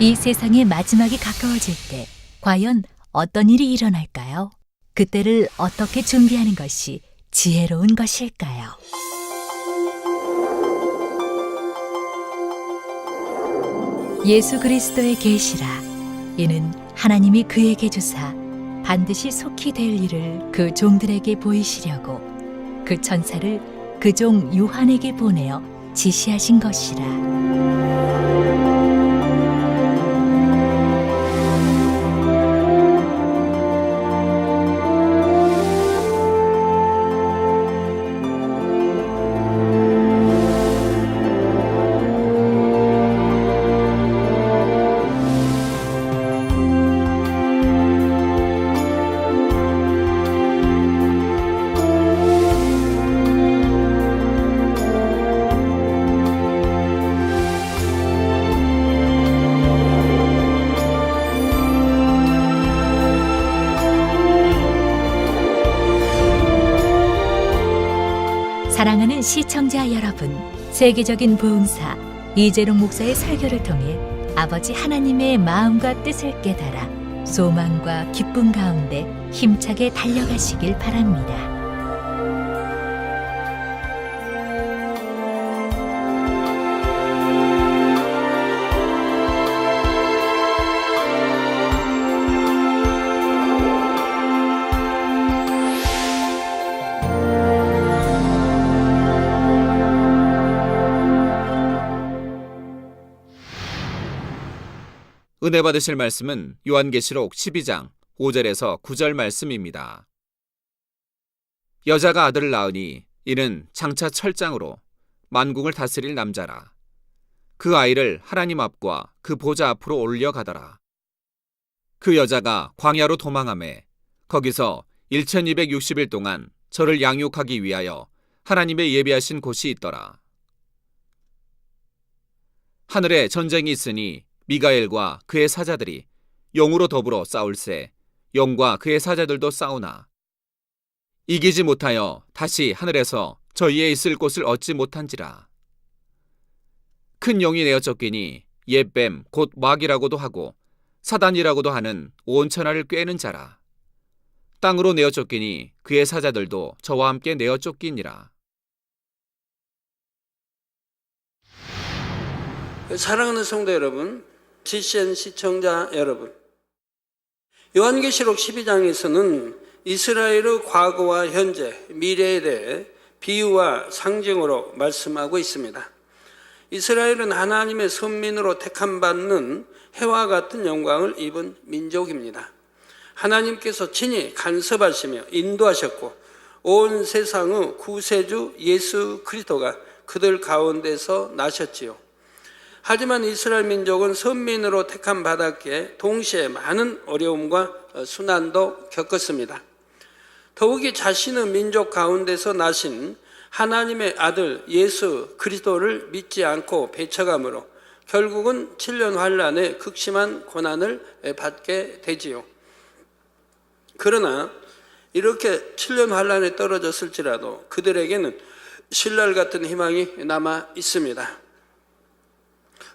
이 세상의 마지막이 가까워질 때 과연 어떤 일이 일어날까요? 그때를 어떻게 준비하는 것이 지혜로운 것일까요? 예수 그리스도의 계시라. 이는 하나님이 그에게 주사 반드시 속히 될 일을 그 종들에게 보이시려고 그 천사를 그 종 요한에게 보내어 지시하신 것이라. 사랑하는 시청자 여러분, 세계적인 부흥사 이재롱 목사의 설교를 통해 아버지 하나님의 마음과 뜻을 깨달아 소망과 기쁨 가운데 힘차게 달려가시길 바랍니다. 은혜 받으실 말씀은 요한계시록 12장 5절에서 9절 말씀입니다. 여자가 아들을 낳으니 이는 장차 철장으로 만국을 다스릴 남자라. 그 아이를 하나님 앞과 그 보좌 앞으로 올려가더라. 그 여자가 광야로 도망하매 거기서 1260일 동안 저를 양육하기 위하여 하나님의 예비하신 곳이 있더라. 하늘에 전쟁이 있으니 미가엘과 그의 사자들이 영으로 더불어 싸울세 영과 그의 사자들도 싸우나 이기지 못하여 다시 하늘에서 저희의 있을 곳을 얻지 못한지라. 큰 영이 내어 쫓기니 옛뱀 곧 마귀라고도 하고 사단이라고도 하는 온 천하를 꿰는 자라. 땅으로 내어 쫓기니 그의 사자들도 저와 함께 내어 쫓기니라. 사랑하는 성도 여러분, GCN 시청자 여러분, 요한계시록 12장에서는 이스라엘의 과거와 현재, 미래에 대해 비유와 상징으로 말씀하고 있습니다. 이스라엘은 하나님의 선민으로 택함받는 해와 같은 영광을 입은 민족입니다. 하나님께서 친히 간섭하시며 인도하셨고 온 세상의 구세주 예수 그리스도가 그들 가운데서 나셨지요. 하지만 이스라엘 민족은 선민으로 택함 받았기에 동시에 많은 어려움과 순환도 겪었습니다. 더욱이 자신의 민족 가운데서 나신 하나님의 아들 예수 그리스도를 믿지 않고 배척함으로 결국은 7년 환란의 극심한 고난을 받게 되지요. 그러나 이렇게 7년 환란에 떨어졌을지라도 그들에게는 신랄 같은 희망이 남아 있습니다.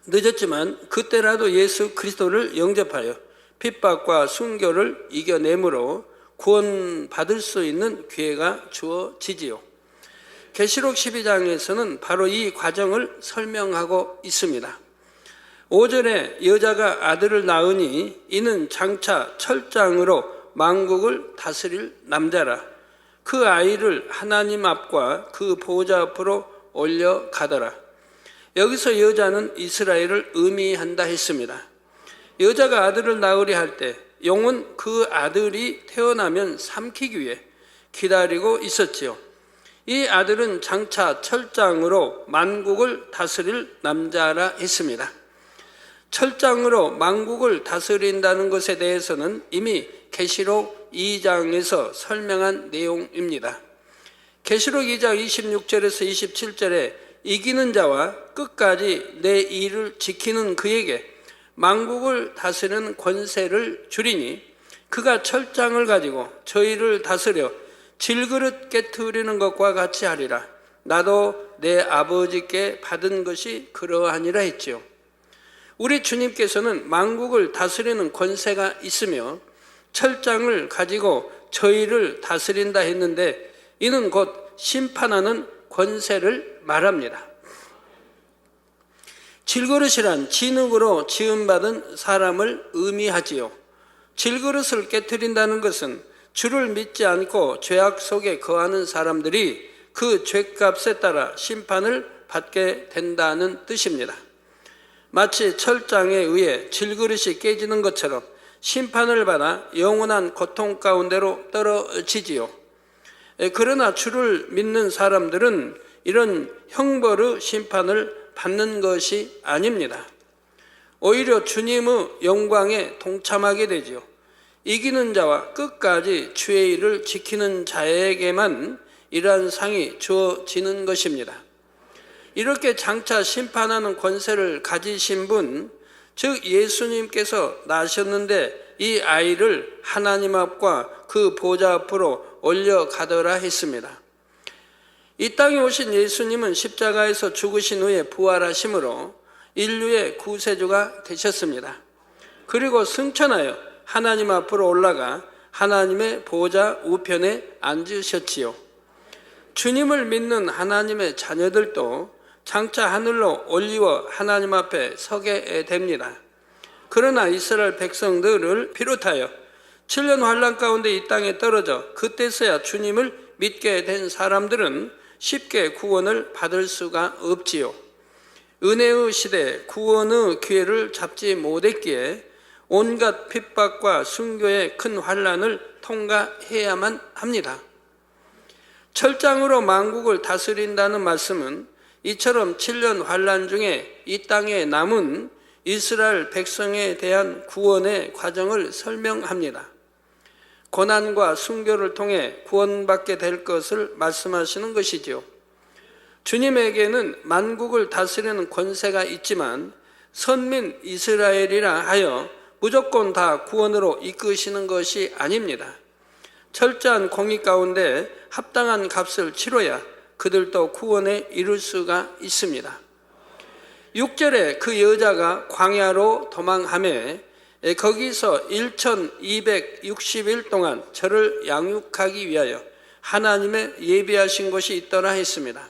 늦었지만 그때라도 예수 그리스도를 영접하여 핍박과 순교를 이겨내므로 구원받을 수 있는 기회가 주어지지요. 계시록 12장에서는 바로 이 과정을 설명하고 있습니다. 5절에 여자가 아들을 낳으니 이는 장차 철장으로 만국을 다스릴 남자라. 그 아이를 하나님 앞과 그 보좌 앞으로 올려가더라. 여기서 여자는 이스라엘을 의미한다 했습니다. 여자가 아들을 낳으려 할 때 용은 그 아들이 태어나면 삼키기 위해 기다리고 있었지요. 이 아들은 장차 철장으로 만국을 다스릴 남자라 했습니다. 철장으로 만국을 다스린다는 것에 대해서는 이미 계시록 2장에서 설명한 내용입니다. 계시록 2장 26절에서 27절에 이기는 자와 끝까지 내 일을 지키는 그에게 만국을 다스리는 권세를 주리니 그가 철장을 가지고 저희를 다스려 질그릇 깨트리는 것과 같이 하리라. 나도 내 아버지께 받은 것이 그러하니라 했지요. 우리 주님께서는 만국을 다스리는 권세가 있으며 철장을 가지고 저희를 다스린다 했는데 이는 곧 심판하는 권세를 말합니다. 질그릇이란 진흙으로 지음받은 사람을 의미하지요. 질그릇을 깨뜨린다는 것은 주를 믿지 않고 죄악 속에 거하는 사람들이 그 죄값에 따라 심판을 받게 된다는 뜻입니다. 마치 철장에 의해 질그릇이 깨지는 것처럼 심판을 받아 영원한 고통 가운데로 떨어지지요. 그러나 주를 믿는 사람들은 이런 형벌의 심판을 받는 것이 아닙니다. 오히려 주님의 영광에 동참하게 되지요. 이기는 자와 끝까지 주의 일을 지키는 자에게만 이러한 상이 주어지는 것입니다. 이렇게 장차 심판하는 권세를 가지신 분, 즉 예수님께서 나셨는데 이 아이를 하나님 앞과 그 보좌 앞으로 올려가더라 했습니다. 이 땅에 오신 예수님은 십자가에서 죽으신 후에 부활하심으로 인류의 구세주가 되셨습니다. 그리고 승천하여 하나님 앞으로 올라가 하나님의 보좌 우편에 앉으셨지요. 주님을 믿는 하나님의 자녀들도 장차 하늘로 올리워 하나님 앞에 서게 됩니다. 그러나 이스라엘 백성들을 비롯하여 7년 환란 가운데 이 땅에 떨어져 그때서야 주님을 믿게 된 사람들은 쉽게 구원을 받을 수가 없지요. 은혜의 시대 구원의 기회를 잡지 못했기에 온갖 핍박과 순교의 큰 환란을 통과해야만 합니다. 철장으로 만국을 다스린다는 말씀은 이처럼 7년 환란 중에 이 땅에 남은 이스라엘 백성에 대한 구원의 과정을 설명합니다. 고난과 순교를 통해 구원받게 될 것을 말씀하시는 것이지요. 주님에게는 만국을 다스리는 권세가 있지만 선민 이스라엘이라 하여 무조건 다 구원으로 이끄시는 것이 아닙니다. 철저한 공의 가운데 합당한 값을 치러야 그들도 구원에 이룰 수가 있습니다. 6절에 그 여자가 광야로 도망하며 거기서 1260일 동안 저를 양육하기 위하여 하나님의 예비하신 곳이 있더라 했습니다.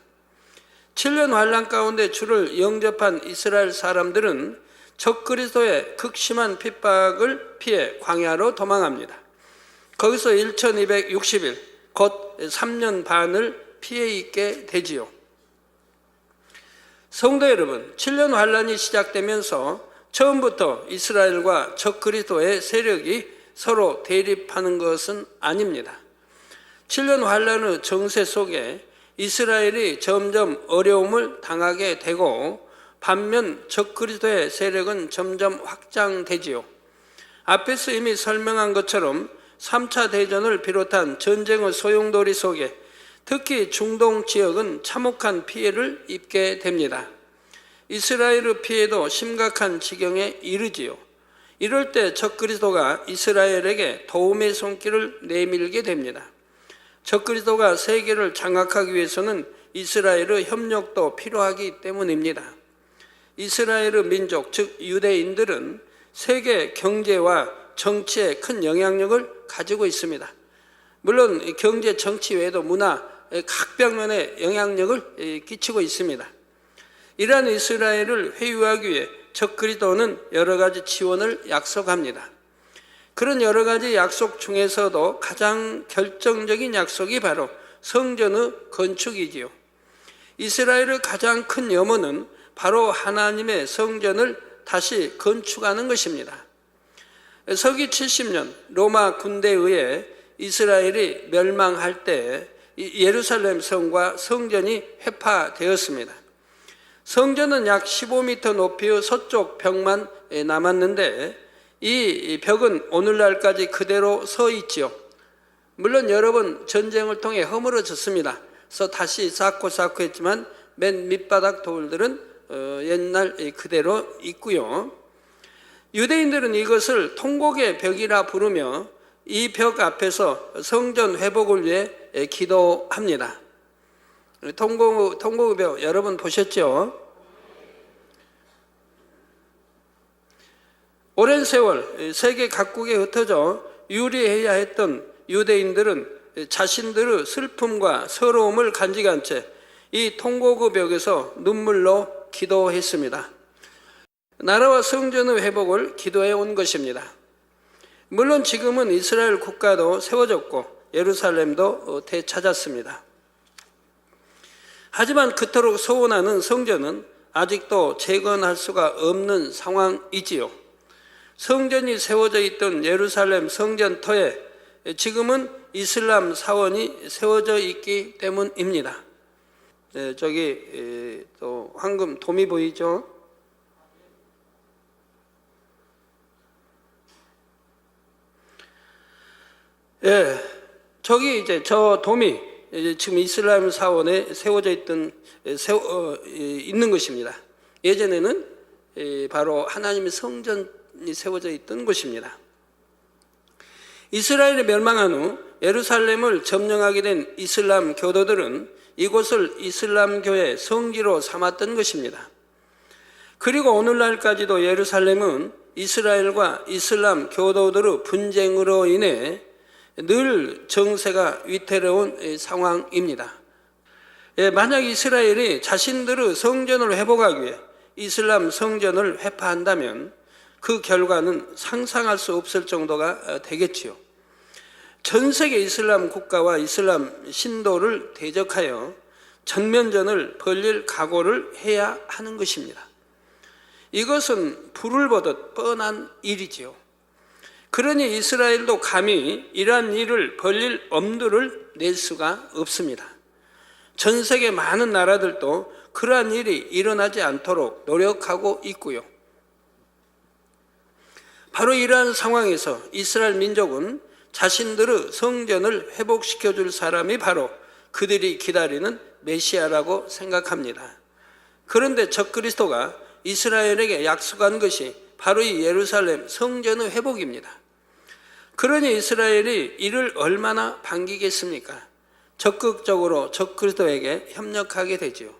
7년 환란 가운데 주를 영접한 이스라엘 사람들은 적그리스도의 극심한 핍박을 피해 광야로 도망합니다. 거기서 1260일 곧 3년 반을 피해 있게 되지요. 성도 여러분, 7년 환란이 시작되면서 처음부터 이스라엘과 적그리스도의 세력이 서로 대립하는 것은 아닙니다. 7년 환란의 정세 속에 이스라엘이 점점 어려움을 당하게 되고 반면 적그리스도의 세력은 점점 확장되지요. 앞에서 이미 설명한 것처럼 3차 대전을 비롯한 전쟁의 소용돌이 속에 특히 중동 지역은 참혹한 피해를 입게 됩니다. 이스라엘의 피해도 심각한 지경에 이르지요. 이럴 때 적그리스도가 이스라엘에게 도움의 손길을 내밀게 됩니다. 적그리스도가 세계를 장악하기 위해서는 이스라엘의 협력도 필요하기 때문입니다. 이스라엘의 민족, 즉 유대인들은 세계 경제와 정치에 큰 영향력을 가지고 있습니다. 물론 경제, 정치 외에도 문화, 각 방면에 영향력을 끼치고 있습니다. 이러한 이스라엘을 회유하기 위해 적그리스도는 여러 가지 지원을 약속합니다. 그런 여러 가지 약속 중에서도 가장 결정적인 약속이 바로 성전의 건축이지요. 이스라엘의 가장 큰 염원은 바로 하나님의 성전을 다시 건축하는 것입니다. 서기 70년 로마 군대에 의해 이스라엘이 멸망할 때 예루살렘 성과 성전이 회파되었습니다. 성전은 약 15m 높이의 서쪽 벽만 남았는데 이 벽은 오늘날까지 그대로 서 있지요. 물론 여러 번 전쟁을 통해 허물어졌습니다. 그래서 다시 쌓고 했지만 맨 밑바닥 돌들은 옛날 그대로 있고요. 유대인들은 이것을 통곡의 벽이라 부르며 이 벽 앞에서 성전 회복을 위해 기도합니다. 통곡의 벽 여러분 보셨죠? 오랜 세월 세계 각국에 흩어져 유리해야 했던 유대인들은 자신들의 슬픔과 서러움을 간직한 채 이 통곡의 벽에서 눈물로 기도했습니다. 나라와 성전의 회복을 기도해 온 것입니다. 물론 지금은 이스라엘 국가도 세워졌고 예루살렘도 되찾았습니다. 하지만 그토록 소원하는 성전은 아직도 재건할 수가 없는 상황이지요. 성전이 세워져 있던 예루살렘 성전터에 지금은 이슬람 사원이 세워져 있기 때문입니다. 저기 또 황금 도미 보이죠? 예, 저기 이제 저 돔이 지금 이슬람 사원에 세워져 있던 있는 것입니다. 예전에는 바로 하나님의 성전이 세워져 있던 곳입니다. 이스라엘이 멸망한 후 예루살렘을 점령하게 된 이슬람 교도들은 이곳을 이슬람교의 성지로 삼았던 것입니다. 그리고 오늘날까지도 예루살렘은 이스라엘과 이슬람 교도들의 분쟁으로 인해 늘 정세가 위태로운 상황입니다. 만약 이스라엘이 자신들의 성전을 회복하기 위해 이슬람 성전을 회파한다면 그 결과는 상상할 수 없을 정도가 되겠지요. 전 세계 이슬람 국가와 이슬람 신도를 대적하여 전면전을 벌릴 각오를 해야 하는 것입니다. 이것은 불을 보듯 뻔한 일이지요. 그러니 이스라엘도 감히 이러한 일을 벌릴 엄두를 낼 수가 없습니다. 전 세계 많은 나라들도 그러한 일이 일어나지 않도록 노력하고 있고요. 바로 이러한 상황에서 이스라엘 민족은 자신들의 성전을 회복시켜 줄 사람이 바로 그들이 기다리는 메시아라고 생각합니다. 그런데 적그리스도가 이스라엘에게 약속한 것이 바로 이 예루살렘 성전의 회복입니다. 그러니 이스라엘이 이를 얼마나 반기겠습니까? 적극적으로 적그리스도에게 협력하게 되지요.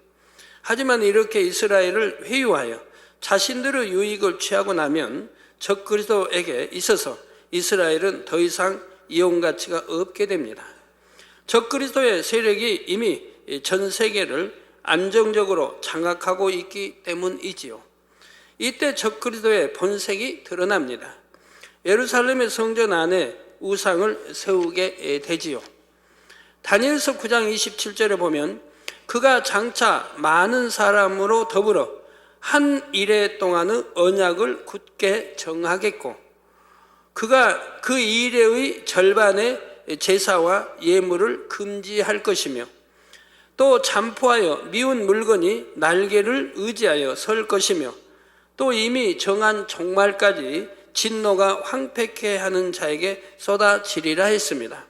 하지만 이렇게 이스라엘을 회유하여 자신들의 유익을 취하고 나면 적그리스도에게 있어서 이스라엘은 더 이상 이용 가치가 없게 됩니다. 적그리스도의 세력이 이미 전 세계를 안정적으로 장악하고 있기 때문이지요. 이때 적그리스도의 본색이 드러납니다. 예루살렘의 성전 안에 우상을 세우게 되지요. 다니엘서 9장 27절에 보면 그가 장차 많은 사람으로 더불어 한 이레 동안의 언약을 굳게 정하겠고 그가 그 이레의 절반의 제사와 예물을 금지할 것이며 또 잠포하여 미운 물건이 날개를 의지하여 설 것이며 또 이미 정한 종말까지 진노가 황폐케 하는 자에게 쏟아지리라 했습니다.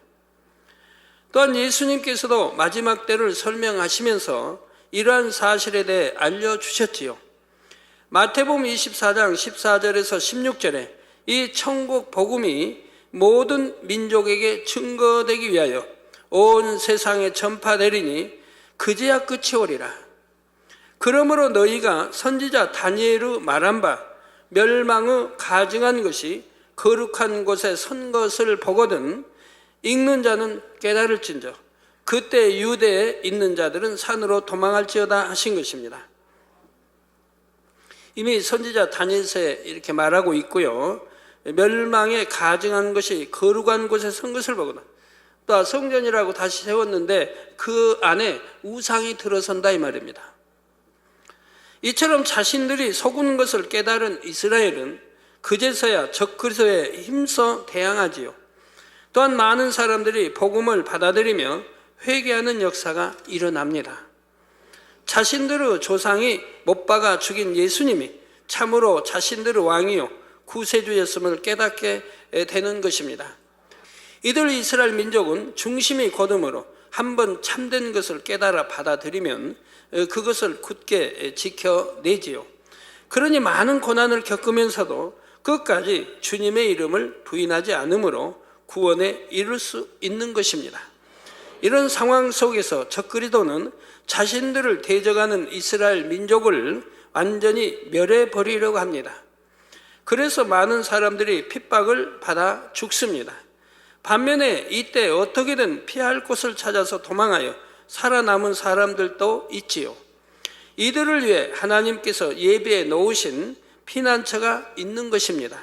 또한 예수님께서도 마지막 때를 설명하시면서 이러한 사실에 대해 알려주셨지요. 마태복음 24장 14절에서 16절에 이 천국 복음이 모든 민족에게 증거되기 위하여 온 세상에 전파되리니 그제야 끝이 오리라. 그러므로 너희가 선지자 다니엘의 말한 바 멸망의 가증한 것이 거룩한 곳에 선 것을 보거든 읽는 자는 깨달을진저 그때 유대에 있는 자들은 산으로 도망할지어다 하신 것입니다. 이미 선지자 다니엘서에 이렇게 말하고 있고요. 멸망에 가증한 것이 거룩한 곳에 선 것을 보거든 또 성전이라고 다시 세웠는데 그 안에 우상이 들어선다 이 말입니다. 이처럼 자신들이 속은 것을 깨달은 이스라엘은 그제서야 적그리스도에 힘써 대항하지요. 또한 많은 사람들이 복음을 받아들이며 회개하는 역사가 일어납니다. 자신들의 조상이 못 박아 죽인 예수님이 참으로 자신들의 왕이요 구세주였음을 깨닫게 되는 것입니다. 이들 이스라엘 민족은 중심이 곧음으로 한번 참된 것을 깨달아 받아들이면 그것을 굳게 지켜내지요. 그러니 많은 고난을 겪으면서도 끝까지 주님의 이름을 부인하지 않으므로 구원에 이를 수 있는 것입니다. 이런 상황 속에서 적그리스도는 자신들을 대적하는 이스라엘 민족을 완전히 멸해버리려고 합니다. 그래서 많은 사람들이 핍박을 받아 죽습니다. 반면에 이때 어떻게든 피할 곳을 찾아서 도망하여 살아남은 사람들도 있지요. 이들을 위해 하나님께서 예비해 놓으신 피난처가 있는 것입니다.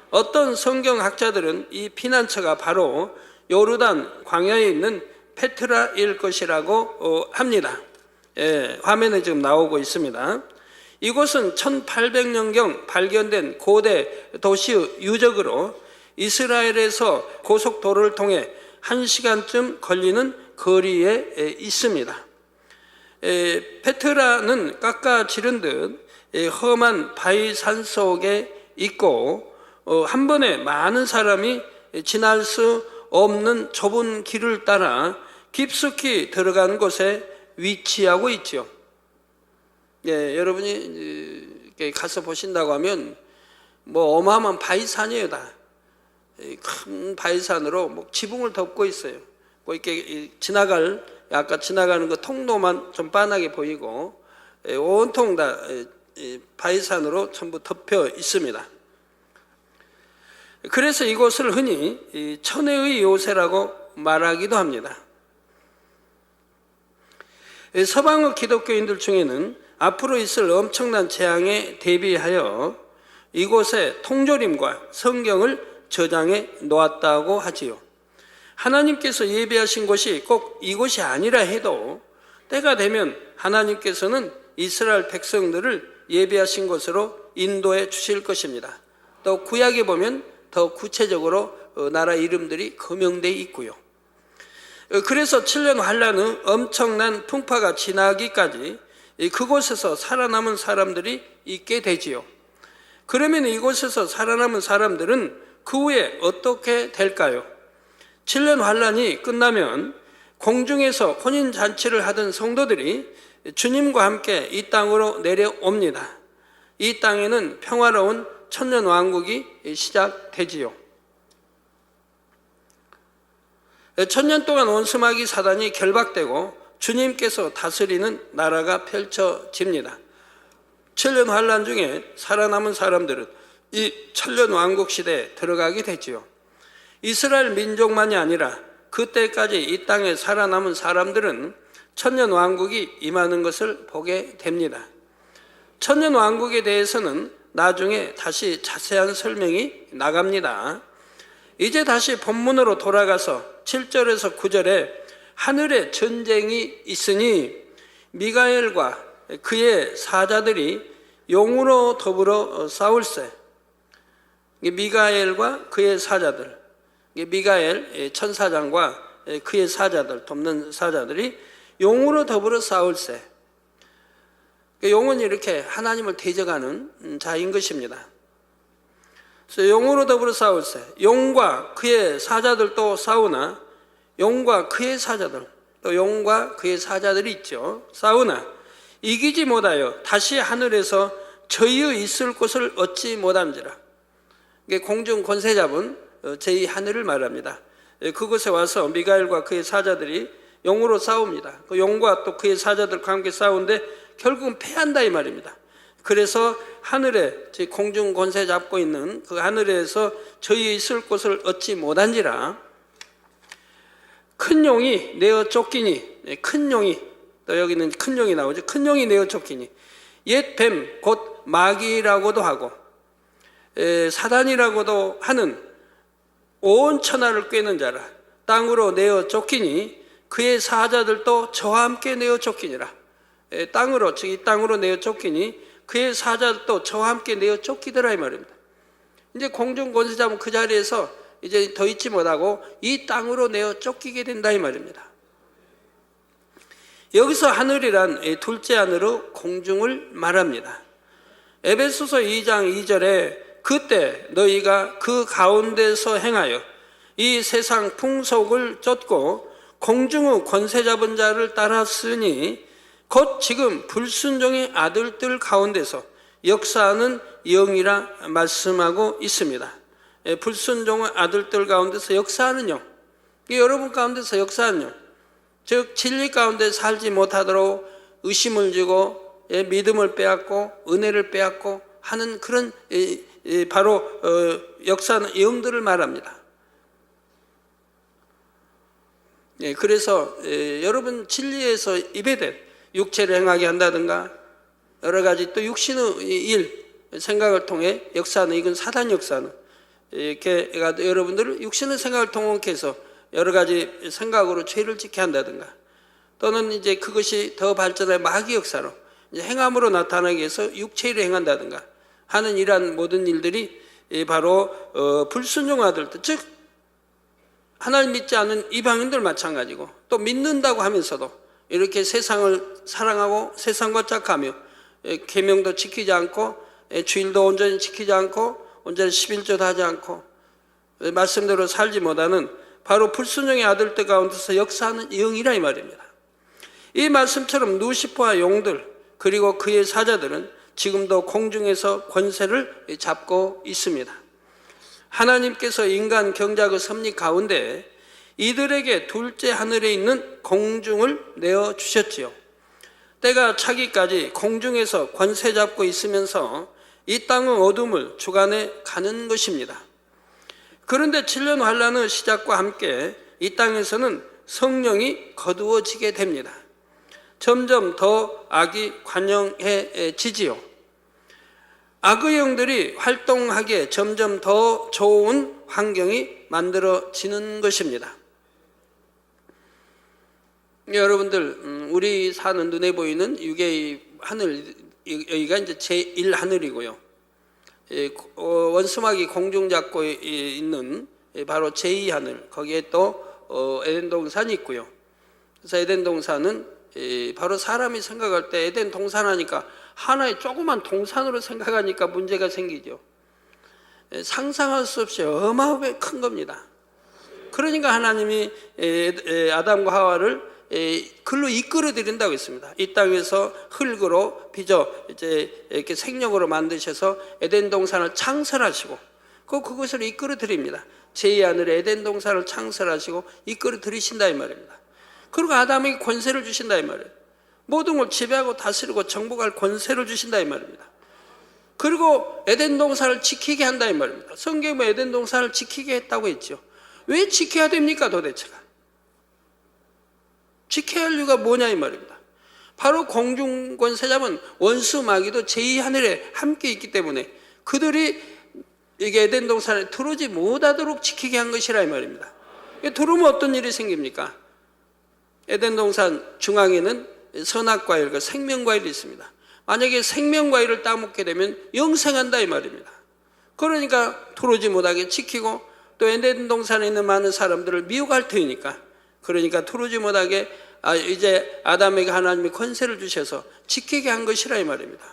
어떤 성경학자들은 이 피난처가 바로 요르단 광야에 있는 페트라일 것이라고 합니다. 화면에 지금 나오고 있습니다. 이곳은 1800년경 발견된 고대 도시의 유적으로 이스라엘에서 고속도로를 통해 1시간쯤 걸리는 거리에 있습니다. 페트라는 깎아지른 듯 험한 바위 산속에 있고 한 번에 많은 사람이 지날 수 없는 좁은 길을 따라 깊숙이 들어간 곳에 위치하고 있죠. 여러분이 가서 보신다고 하면 뭐 어마어마한 바위산이에요. 다 큰 바위산으로 뭐 지붕을 덮고 있어요. 뭐 이렇게 아까 지나가는 그 통로만 좀 빤하게 보이고 온통 다 바위산으로 전부 덮여 있습니다. 그래서 이곳을 흔히 천혜의 요새라고 말하기도 합니다. 서방의 기독교인들 중에는 앞으로 있을 엄청난 재앙에 대비하여 이곳에 통조림과 성경을 저장해 놓았다고 하지요. 하나님께서 예비하신 곳이 꼭 이곳이 아니라 해도 때가 되면 하나님께서는 이스라엘 백성들을 예비하신 곳으로 인도해 주실 것입니다. 또 구약에 보면 더 구체적으로 나라 이름들이 거명되어 있고요. 그래서 7년 환란의 엄청난 풍파가 지나기까지 그곳에서 살아남은 사람들이 있게 되지요. 그러면 이곳에서 살아남은 사람들은 그 후에 어떻게 될까요? 7년 환란이 끝나면 공중에서 혼인잔치를 하던 성도들이 주님과 함께 이 땅으로 내려옵니다. 이 땅에는 평화로운 천년왕국이 시작되지요. 천년 동안 원수마귀 사단이 결박되고 주님께서 다스리는 나라가 펼쳐집니다. 7년 환란 중에 살아남은 사람들은 이 천년왕국 시대에 들어가게 되지요. 이스라엘 민족만이 아니라 그때까지 이 땅에 살아남은 사람들은 천년왕국이 임하는 것을 보게 됩니다. 천년왕국에 대해서는 나중에 다시 자세한 설명이 나갑니다. 이제 다시 본문으로 돌아가서 7절에서 9절에 하늘에 전쟁이 있으니 미가엘과 그의 사자들이 용으로 더불어 싸울세. 미가엘과 그의 사자들, 미가엘 천사장과 그의 사자들, 돕는 사자들이 용으로 더불어 싸울세. 용은 이렇게 하나님을 대적하는 자인 것입니다. 그래서 용으로 더불어 싸울세. 용과 그의 사자들도 싸우나 용과 그의 사자들, 또 용과 그의 사자들이 있죠. 싸우나 이기지 못하여 다시 하늘에서 저희의 있을 곳을 얻지 못한지라. 공중 권세 잡은 저희 하늘을 말합니다. 그곳에 와서 미가엘과 그의 사자들이 용으로 싸웁니다. 그 용과 또 그의 사자들과 함께 싸우는데 결국은 패한다 이 말입니다. 그래서 하늘에 공중 권세 잡고 있는 그 하늘에서 저희 있을 곳을 얻지 못한지라. 큰 용이 내어 쫓기니, 큰 용이, 또 여기는 큰 용이 나오죠. 큰 용이 내어 쫓기니 옛 뱀 곧 마귀라고도 하고 사단이라고도 하는 온 천하를 꿰는 자라 땅으로 내어 쫓기니 그의 사자들도 저와 함께 내어 쫓기니라. 땅으로, 즉 이 땅으로 내어 쫓기니 그의 사자들도 저와 함께 내어 쫓기더라 이 말입니다. 이제 공중 권세 잡은 그 자리에서 이제 더 있지 못하고 이 땅으로 내어 쫓기게 된다 이 말입니다. 여기서 하늘이란 둘째 하늘의 공중을 말합니다. 에베소서 2장 2절에 그때 너희가 그 가운데서 행하여 이 세상 풍속을 쫓고 공중의 권세 잡은 자를 따랐으니 곧 지금 불순종의 아들들 가운데서 역사하는 영이라 말씀하고 있습니다. 불순종의 아들들 가운데서 역사하는 영, 여러분 가운데서 역사하는 영, 즉 진리 가운데 살지 못하도록 의심을 주고 믿음을 빼앗고 은혜를 빼앗고 하는 그런 바로 역사는 영들을 말합니다. 그래서 여러분 진리에서 입에된 육체를 행하게 한다든가 여러 가지 또 육신의 일 생각을 통해 역사는 이건 사단 역사는 이렇게 여러분들을 육신의 생각을 통해서 여러 가지 생각으로 죄를 짓게 한다든가 또는 이제 그것이 더 발전해 마귀 역사로 이제 행함으로 나타나기 위해서 육체를 행한다든가 하는 이러한 모든 일들이 바로 불순종아들 즉 하나님 믿지 않는 이방인들 마찬가지고 또 믿는다고 하면서도 이렇게 세상을 사랑하고 세상과 짝하며 계명도 지키지 않고 주일도 온전히 지키지 않고 온전히 11조도 하지 않고 말씀대로 살지 못하는 바로 불순종의 아들들 가운데서 역사하는 영이라 이 말입니다. 이 말씀처럼 루시퍼와 용들 그리고 그의 사자들은 지금도 공중에서 권세를 잡고 있습니다. 하나님께서 인간 경작의 섭리 가운데 이들에게 둘째 하늘에 있는 공중을 내어주셨지요. 때가 차기까지 공중에서 권세 잡고 있으면서 이 땅의 어둠을 주관해 가는 것입니다. 그런데 7년 환란의 시작과 함께 이 땅에서는 성령이 거두어지게 됩니다. 점점 더 악이 관영해지지요. 악의 영들이 활동하기에 점점 더 좋은 환경이 만들어지는 것입니다. 여러분들 우리 사는 눈에 보이는 육의 하늘 여기가 이제 제1하늘이고요. 원수막이 공중 잡고 있는 바로 제2하늘 거기에 또 에덴 동산이 있고요. 그래서 에덴 동산은 바로 사람이 생각할 때 에덴 동산 하니까 하나의 조그만 동산으로 생각하니까 문제가 생기죠. 상상할 수 없이 어마어마하게 큰 겁니다. 그러니까 하나님이 아담과 하와를 글로 이끌어 드린다고 했습니다. 이 땅에서 흙으로 빚어 이제 이렇게 생명으로 만드셔서 에덴 동산을 창설하시고 그것을 이끌어 드립니다. 제2 하늘에 에덴 동산을 창설하시고 이끌어 드리신다 이 말입니다. 그리고 아담에게 권세를 주신다 이 말이에요. 모든 걸 지배하고 다스리고 정복할 권세를 주신다 이 말입니다. 그리고 에덴 동산을 지키게 한다 이 말입니다. 성경에 에덴 동산을 지키게 했다고 했죠. 왜 지켜야 됩니까 도대체가? 지켜야 할 이유가 뭐냐 이 말입니다. 바로 공중 권세자는 원수 마귀도 제2하늘에 함께 있기 때문에 그들이 이게 에덴 동산에 들어오지 못하도록 지키게 한 것이라 이 말입니다. 들어오면 어떤 일이 생깁니까? 에덴 동산 중앙에는 선악과일과 생명과일이 있습니다. 만약에 생명과일을 따먹게 되면 영생한다 이 말입니다. 그러니까 들어오지 못하게 지키고 또 에덴 동산에 있는 많은 사람들을 미혹할 테니까 그러니까 들어오지 못하게 이제 아담에게 하나님이 권세를 주셔서 지키게 한 것이라 이 말입니다.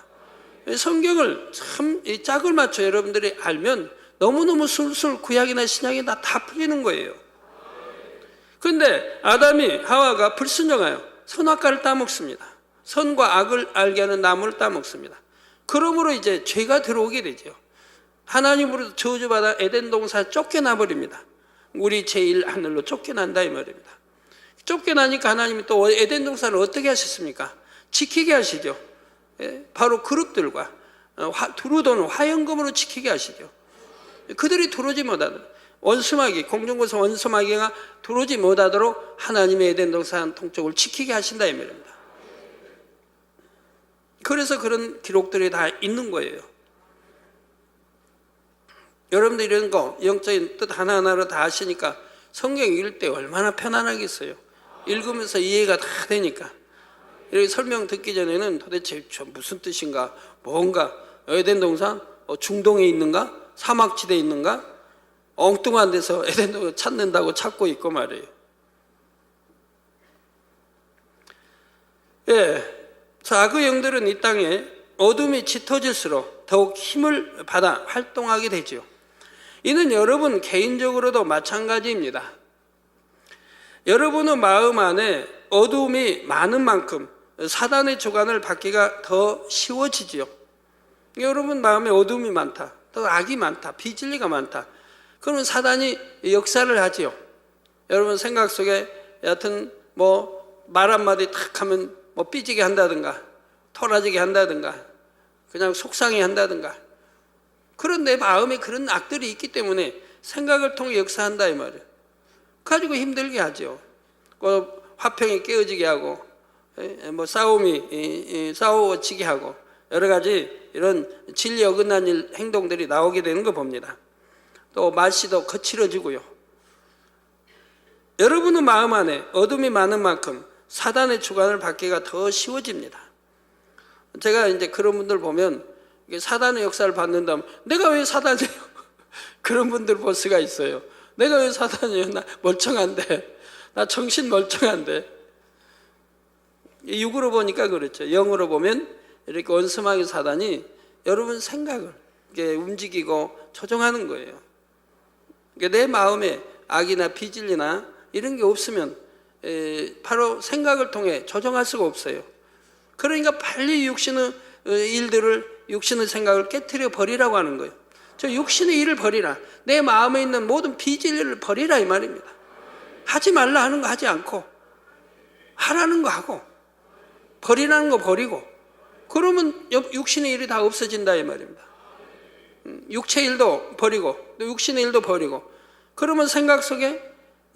성경을 참 짝을 맞춰 여러분들이 알면 너무너무 술술 구약이나 신약이나 다 풀리는 거예요. 그런데 아담이 하와가 불순종하여 선악과를 따먹습니다. 선과 악을 알게 하는 나무를 따먹습니다. 그러므로 이제 죄가 들어오게 되죠. 하나님으로 저주받아 에덴 동산에 쫓겨나 버립니다. 우리 제1하늘로 쫓겨난다 이 말입니다. 쫓겨나니까 하나님이 또 에덴 동산을 어떻게 하셨습니까? 지키게 하시죠. 바로 그룹들과 두루도는 화영금으로 지키게 하시죠. 그들이 들어오지 못하도록 원수마귀 공중에서 원수마귀가 들어오지 못하도록 하나님의 에덴 동산 동쪽을 지키게 하신다 이 말입니다. 그래서 그런 기록들이 다 있는 거예요. 여러분들 이런 거 영적인 뜻 하나하나로 다 아시니까 성경 읽을 때 얼마나 편안하겠어요. 읽으면서 이해가 다 되니까. 이렇게 설명 듣기 전에는 도대체 무슨 뜻인가 뭔가 에덴 동산 중동에 있는가 사막지대에 있는가 엉뚱한 데서 에덴 동산 찾는다고 찾고 있고 말이에요. 악의 영들은 이 땅에 어둠이 짙어질수록 더욱 힘을 받아 활동하게 되죠. 이는 여러분 개인적으로도 마찬가지입니다. 여러분의 마음 안에 어둠이 많은 만큼 사단의 주관을 받기가 더 쉬워지지요. 여러분 마음에 어둠이 많다, 또 악이 많다, 비진리가 많다. 그러면 사단이 역사를 하지요. 여러분 생각 속에 여하튼 말 한마디 탁 하면 삐지게 한다든가 토라지게 한다든가 그냥 속상해 한다든가 그런 내 마음에 그런 악들이 있기 때문에 생각을 통해 역사한다 이 말이에요. 가지고 힘들게 하죠. 화평이 깨어지게 하고, 뭐 싸움이 싸워지게 하고, 여러 가지 이런 진리 어긋난 행동들이 나오게 되는 거 봅니다. 또 말씨도 거칠어지고요. 여러분의 마음 안에 어둠이 많은 만큼 사단의 주관을 받기가 더 쉬워집니다. 제가 이제 그런 분들 보면 사단의 역사를 받는다면 내가 왜 사단이에요? 그런 분들 볼 수가 있어요. 내가 왜 사단이에요? 나 멀쩡한데, 나 정신 멀쩡한데. 육으로 보니까 그렇죠. 영으로 보면 이렇게 원수마귀 사단이 여러분 생각을 이렇게 움직이고 조종하는 거예요. 그러니까 내 마음에 악이나 비질이나 이런 게 없으면 바로 생각을 통해 조정할 수가 없어요. 그러니까 빨리 육신의 일들을, 육신의 생각을 깨트려 버리라고 하는 거예요. 저 육신의 일을 버리라. 내 마음에 있는 모든 비질을 버리라 이 말입니다. 하지 말라 하는 거 하지 않고 하라는 거 하고 버리라는 거 버리고, 그러면 육신의 일이 다 없어진다 이 말입니다. 육체 일도 버리고 또 육신의 일도 버리고, 그러면 생각 속에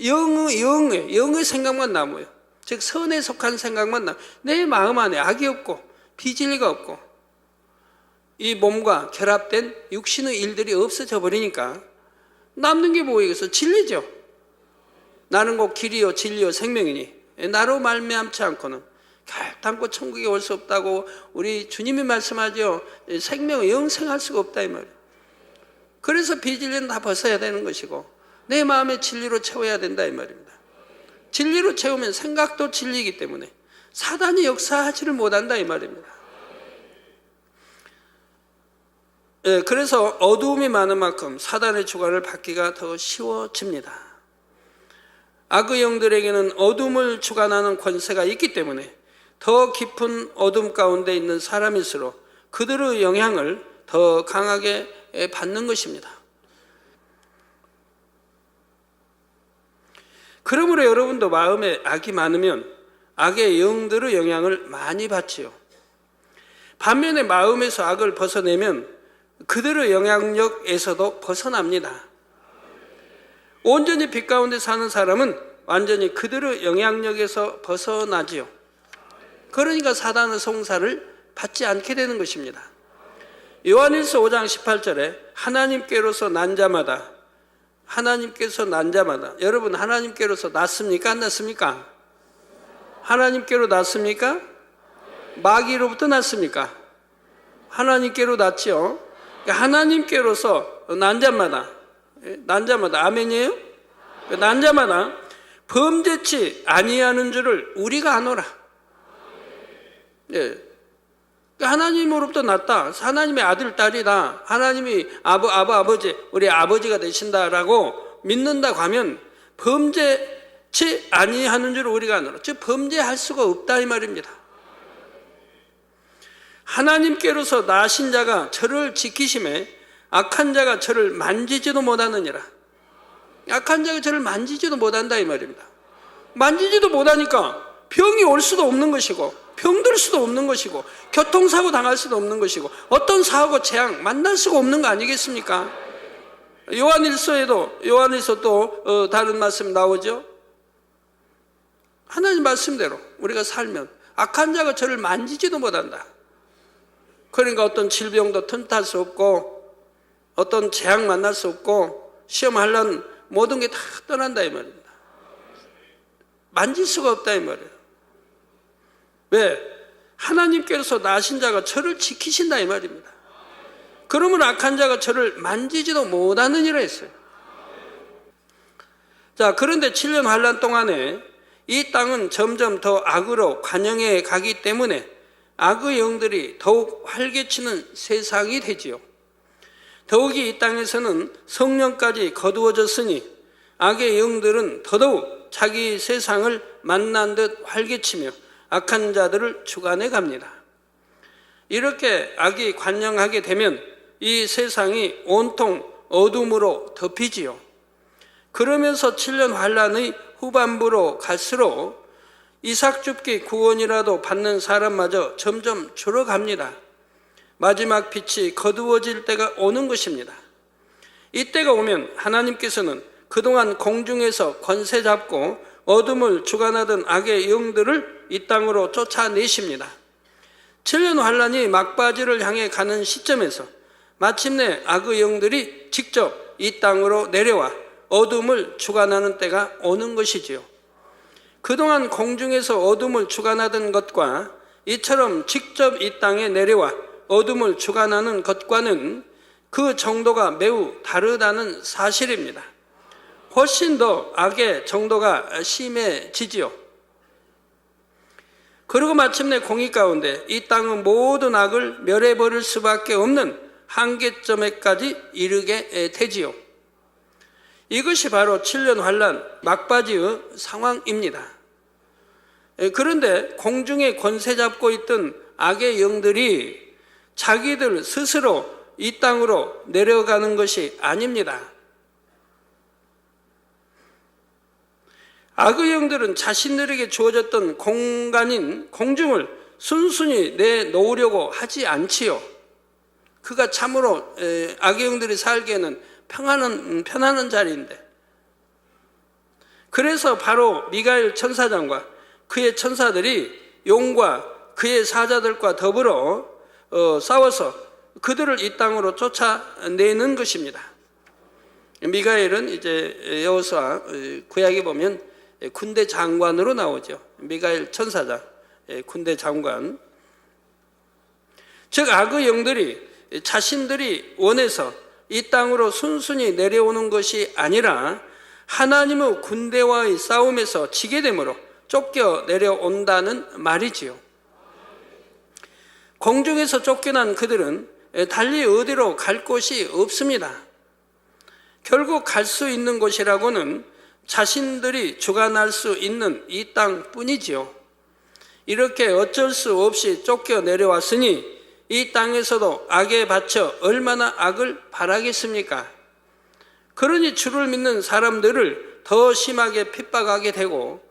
영의 생각만 남아요. 즉 선에 속한 생각만 남아요. 내 마음 안에 악이 없고 비진리가 없고 이 몸과 결합된 육신의 일들이 없어져 버리니까 남는 게 뭐이겠어? 진리죠. 나는 곧 길이요 진리요 생명이니 나로 말미암지 않고는 결단코 천국에 올 수 없다고 우리 주님이 말씀하죠. 생명을 영생할 수가 없다 이 말이에요. 그래서 비진리는 다 벗어야 되는 것이고 내 마음의 진리로 채워야 된다 이 말입니다. 진리로 채우면 생각도 진리이기 때문에 사단이 역사하지를 못한다 이 말입니다. 그래서 어두움이 많은 만큼 사단의 주관을 받기가 더 쉬워집니다. 악의 영들에게는 어둠을 주관하는 권세가 있기 때문에 더 깊은 어둠 가운데 있는 사람일수록 그들의 영향을 더 강하게 받는 것입니다. 그러므로 여러분도 마음에 악이 많으면 악의 영들의 영향을 많이 받지요. 반면에 마음에서 악을 벗어내면 그들의 영향력에서도 벗어납니다. 온전히 빛 가운데 사는 사람은 완전히 그들의 영향력에서 벗어나지요. 그러니까 사단의 송사를 받지 않게 되는 것입니다. 요한일서 5장 18절에 하나님께로서 난 자마다, 하나님께서 난 자마다, 여러분 하나님께로서 났습니까? 안 났습니까? 하나님께로 났습니까? 마귀로부터 났습니까? 하나님께로 났죠. 하나님께로서 난 자마다, 난 자마다, 아멘이에요? 난 자마다 범죄치 아니하는 줄을 우리가 아노라. 예. 하나님으로부터 났다. 하나님의 아들, 딸이다. 하나님이 아버지, 우리 아버지가 되신다라고 믿는다고 하면 범죄치 아니하는 줄 우리가 아노라. 즉 범죄할 수가 없다 이 말입니다. 하나님께로서 나신 자가 저를 지키심에 악한 자가 저를 만지지도 못하느니라. 악한 자가 저를 만지지도 못한다 이 말입니다. 만지지도 못하니까 병이 올 수도 없는 것이고 병들 수도 없는 것이고 교통사고 당할 수도 없는 것이고 어떤 사고 재앙 만날 수가 없는 거 아니겠습니까? 요한일서 또 다른 말씀 나오죠. 하나님 말씀대로 우리가 살면 악한 자가 저를 만지지도 못한다. 그러니까 어떤 질병도 틈탈 수 없고 어떤 재앙 만날 수 없고 시험하려는 모든 게 다 떠난다 이 말입니다. 만질 수가 없다 이 말이에요. 왜? 하나님께서 나신 자가 저를 지키신다 이 말입니다. 그러면 악한 자가 저를 만지지도 못하느니라 했어요. 자, 그런데 7년 환란 동안에 이 땅은 점점 더 악으로 관영해 가기 때문에 악의 영들이 더욱 활개치는 세상이 되지요. 더욱이 이 땅에서는 성령까지 거두어졌으니 악의 영들은 더더욱 자기 세상을 만난 듯 활개치며 악한 자들을 주관해 갑니다. 이렇게 악이 관영하게 되면 이 세상이 온통 어둠으로 덮이지요. 그러면서 7년 환란의 후반부로 갈수록 이삭 줍기 구원이라도 받는 사람마저 점점 줄어갑니다. 마지막 빛이 거두어질 때가 오는 것입니다. 이때가 오면 하나님께서는 그동안 공중에서 권세 잡고 어둠을 주관하던 악의 영들을 이 땅으로 쫓아내십니다. 7년 환란이 막바지를 향해 가는 시점에서 마침내 악의 영들이 직접 이 땅으로 내려와 어둠을 주관하는 때가 오는 것이지요. 그동안 공중에서 어둠을 주관하던 것과 이처럼 직접 이 땅에 내려와 어둠을 주관하는 것과는 그 정도가 매우 다르다는 사실입니다. 훨씬 더 악의 정도가 심해지지요. 그리고 마침내 공의 가운데 이 땅은 모든 악을 멸해버릴 수밖에 없는 한계점에까지 이르게 되지요. 이것이 바로 7년 환란 막바지의 상황입니다. 그런데 공중에 권세 잡고 있던 악의 영들이 자기들 스스로 이 땅으로 내려가는 것이 아닙니다. 악의 영들은 자신들에게 주어졌던 공간인 공중을 순순히 내놓으려고 하지 않지요. 그가 참으로 악의 영들이 살기에는 편안한 자리인데, 그래서 바로 미가엘 천사장과 그의 천사들이 용과 그의 사자들과 더불어 싸워서 그들을 이 땅으로 쫓아내는 것입니다. 미가엘은 이제 여호수아 구약에 보면 군대 장관으로 나오죠. 미가엘 천사장, 군대 장관. 즉 악의 영들이 자신들이 원해서 이 땅으로 순순히 내려오는 것이 아니라 하나님의 군대와의 싸움에서 지게 되므로 쫓겨 내려온다는 말이지요. 공중에서 쫓겨난 그들은 달리 어디로 갈 곳이 없습니다. 결국 갈 수 있는 곳이라고는 자신들이 주관할 수 있는 이 땅뿐이지요. 이렇게 어쩔 수 없이 쫓겨 내려왔으니 이 땅에서도 악에 바쳐 얼마나 악을 바라겠습니까? 그러니 주를 믿는 사람들을 더 심하게 핍박하게 되고,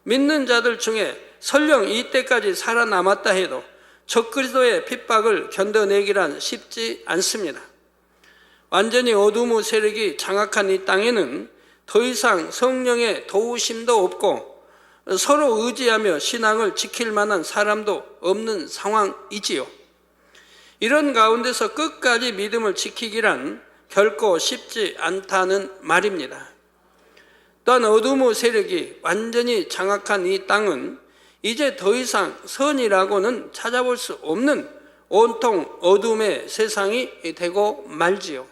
믿는 자들 중에 설령 이때까지 살아남았다 해도 적그리스도의 핍박을 견뎌내기란 쉽지 않습니다. 완전히 어둠의 세력이 장악한 이 땅에는 더 이상 성령의 도우심도 없고 서로 의지하며 신앙을 지킬 만한 사람도 없는 상황이지요. 이런 가운데서 끝까지 믿음을 지키기란 결코 쉽지 않다는 말입니다. 또한 어둠의 세력이 완전히 장악한 이 땅은 이제 더 이상 선이라고는 찾아볼 수 없는 온통 어둠의 세상이 되고 말지요.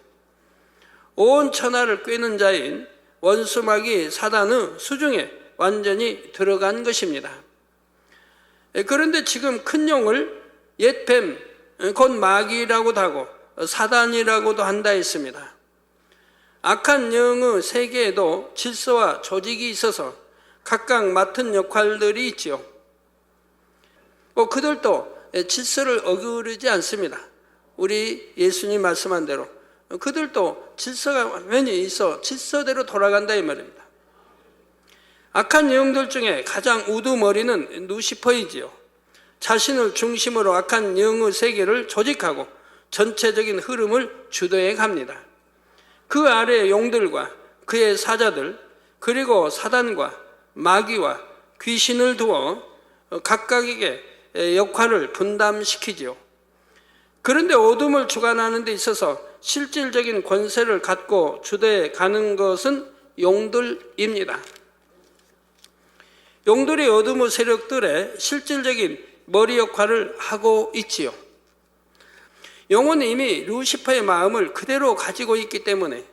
온 천하를 꿰는 자인 원수마귀 사단의 수중에 완전히 들어간 것입니다. 그런데 지금 큰 용을 옛뱀 곧 마귀라고도 하고 사단이라고도 한다 했습니다. 악한 영의 세계에도 질서와 조직이 있어서 각각 맡은 역할들이 있지요. 그들도 질서를 어기르지 않습니다. 우리 예수님 말씀한 대로 그들도 질서가 완전히 있어 질서대로 돌아간다 이 말입니다. 악한 영들 중에 가장 우두머리는 루시퍼이지요. 자신을 중심으로 악한 영의 세계를 조직하고 전체적인 흐름을 주도해 갑니다. 그 아래 용들과 그의 사자들, 그리고 사단과 마귀와 귀신을 두어 각각에게 역할을 분담시키지요. 그런데 어둠을 주관하는 데 있어서 실질적인 권세를 갖고 주도해 가는 것은 용들입니다. 용들이 어둠의 세력들의 실질적인 머리 역할을 하고 있지요. 용은 이미 루시퍼의 마음을 그대로 가지고 있기 때문에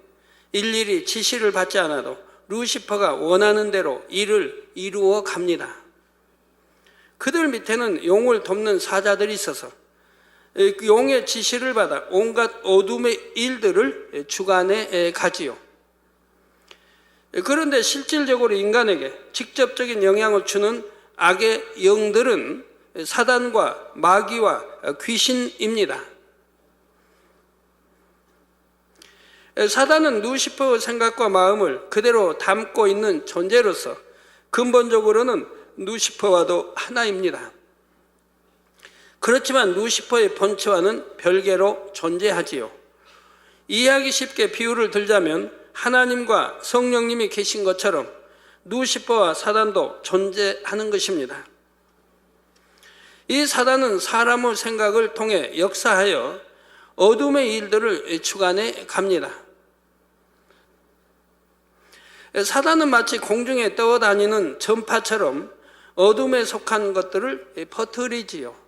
일일이 지시를 받지 않아도 루시퍼가 원하는 대로 일을 이루어 갑니다. 그들 밑에는 용을 돕는 사자들이 있어서 용의 지시를 받아 온갖 어둠의 일들을 주관해 가지요. 그런데 실질적으로 인간에게 직접적인 영향을 주는 악의 영들은 사단과 마귀와 귀신입니다. 사단은 루시퍼의 생각과 마음을 그대로 담고 있는 존재로서 근본적으로는 루시퍼와도 하나입니다. 그렇지만 루시퍼의 본체와는 별개로 존재하지요. 이해하기 쉽게 비유를 들자면 하나님과 성령님이 계신 것처럼 루시퍼와 사단도 존재하는 것입니다. 이 사단은 사람의 생각을 통해 역사하여 어둠의 일들을 주관해 갑니다. 사단은 마치 공중에 떠다니는 전파처럼 어둠에 속한 것들을 퍼뜨리지요.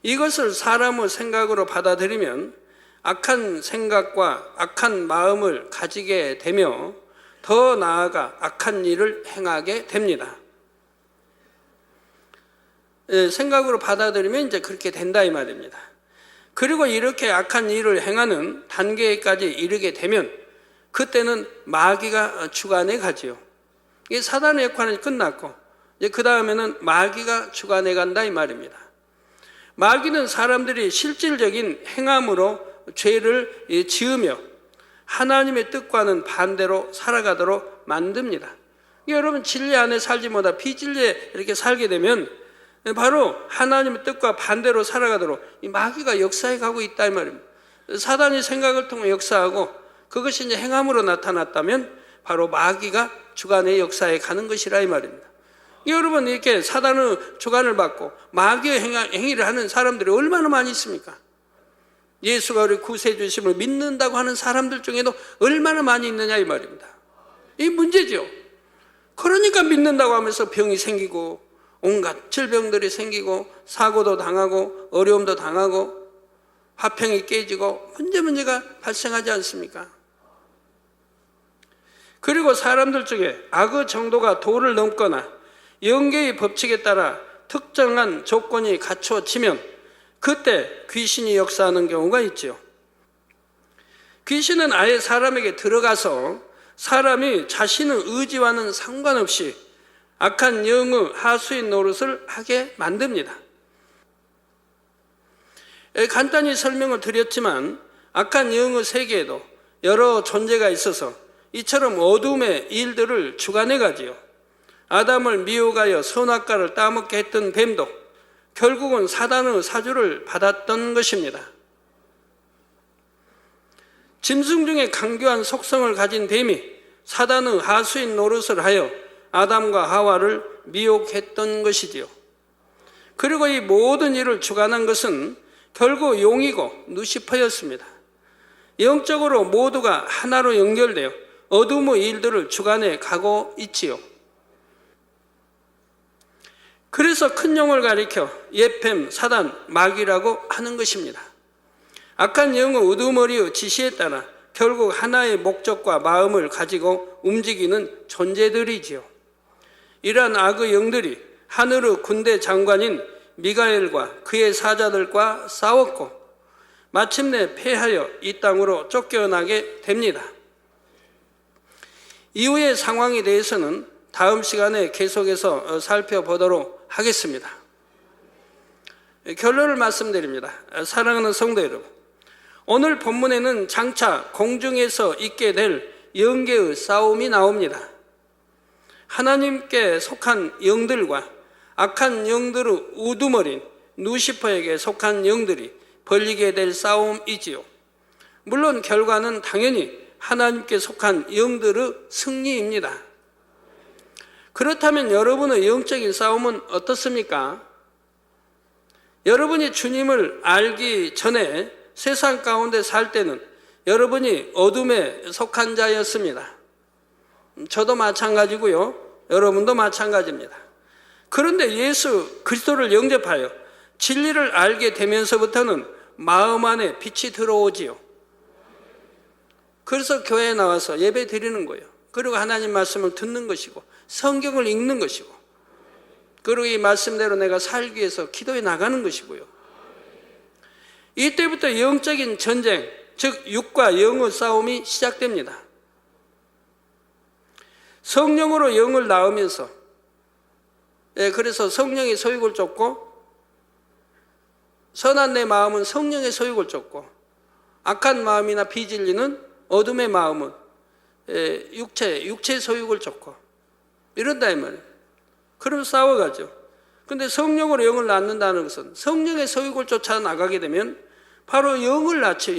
이것을 사람의 생각으로 받아들이면 악한 생각과 악한 마음을 가지게 되며 더 나아가 악한 일을 행하게 됩니다. 생각으로 받아들이면 이제 그렇게 된다 이 말입니다. 그리고 이렇게 악한 일을 행하는 단계까지 이르게 되면 그때는 마귀가 주관해 가지요. 이게 사단의 역할은 끝났고 이제 그 다음에는 마귀가 주관해 간다 이 말입니다. 마귀는 사람들이 실질적인 행함으로 죄를 지으며 하나님의 뜻과는 반대로 살아가도록 만듭니다. 여러분 진리 안에 살지 못하 비진리에 이렇게 살게 되면 바로 하나님의 뜻과 반대로 살아가도록 이 마귀가 역사해 가고 있다 이 말입니다. 사단이 생각을 통해 역사하고 그것이 이제 행함으로 나타났다면 바로 마귀가 주관의 역사에 가는 것이라 이 말입니다. 여러분 이렇게 사단의 주관을 받고 마귀의 행위를 하는 사람들이 얼마나 많이 있습니까? 예수가 우리 구세주심을 믿는다고 하는 사람들 중에도 얼마나 많이 있느냐 이 말입니다. 이 문제죠. 그러니까 믿는다고 하면서 병이 생기고 온갖 질병들이 생기고 사고도 당하고 어려움도 당하고 화평이 깨지고 문제가 발생하지 않습니까? 그리고 사람들 중에 악의 정도가 도를 넘거나 영계의 법칙에 따라 특정한 조건이 갖춰지면 그때 귀신이 역사하는 경우가 있죠. 귀신은 아예 사람에게 들어가서 사람이 자신의 의지와는 상관없이 악한 영의 하수인 노릇을 하게 만듭니다. 간단히 설명을 드렸지만 악한 영의 세계에도 여러 존재가 있어서 이처럼 어둠의 일들을 주관해 가지요. 아담을 미혹하여 선악과를 따먹게 했던 뱀도 결국은 사단의 사주를 받았던 것입니다. 짐승 중에 강교한 속성을 가진 뱀이 사단의 하수인 노릇을 하여 아담과 하와를 미혹했던 것이지요. 그리고 이 모든 일을 주관한 것은 결국 용이고 루시퍼였습니다. 영적으로 모두가 하나로 연결되어 어둠의 일들을 주관해 가고 있지요. 그래서 큰 용을 가리켜 옛뱀, 사단, 마귀라고 하는 것입니다. 악한 영의 우두머리의 지시에 따라 결국 하나의 목적과 마음을 가지고 움직이는 존재들이지요. 이러한 악의 영들이 하늘의 군대 장관인 미가엘과 그의 사자들과 싸웠고 마침내 패하여 이 땅으로 쫓겨나게 됩니다. 이후의 상황에 대해서는 다음 시간에 계속해서 살펴보도록 하겠습니다. 결론을 말씀드립니다. 사랑하는 성도 여러분, 오늘 본문에는 장차 공중에서 있게 될 영계의 싸움이 나옵니다. 하나님께 속한 영들과 악한 영들의 우두머린 루시퍼에게 속한 영들이 벌이게 될 싸움이지요. 물론 결과는 당연히 하나님께 속한 영들의 승리입니다. 그렇다면 여러분의 영적인 싸움은 어떻습니까? 여러분이 주님을 알기 전에 세상 가운데 살 때는 여러분이 어둠에 속한 자였습니다. 저도 마찬가지고요. 여러분도 마찬가지입니다. 그런데 예수 그리스도를 영접하여 진리를 알게 되면서부터는 마음 안에 빛이 들어오지요. 그래서 교회에 나와서 예배 드리는 거예요. 그리고 하나님 말씀을 듣는 것이고 성경을 읽는 것이고 그리고 이 말씀대로 내가 살기 위해서 기도해 나가는 것이고요. 이때부터 영적인 전쟁, 즉 육과 영의 싸움이 시작됩니다. 성령으로 영을 낳으면서 그래서 성령의 소욕을 쫓고 선한 내 마음은 성령의 소욕을 쫓고 악한 마음이나 비진리는 어둠의 마음은 육체의 소욕을 쫓고 이런다 이 말이에요. 그럼 싸워가죠. 근데 성령으로 영을 낳는다는 것은 성령의 소욕을 쫓아 나가게 되면 바로 영을 낳죠.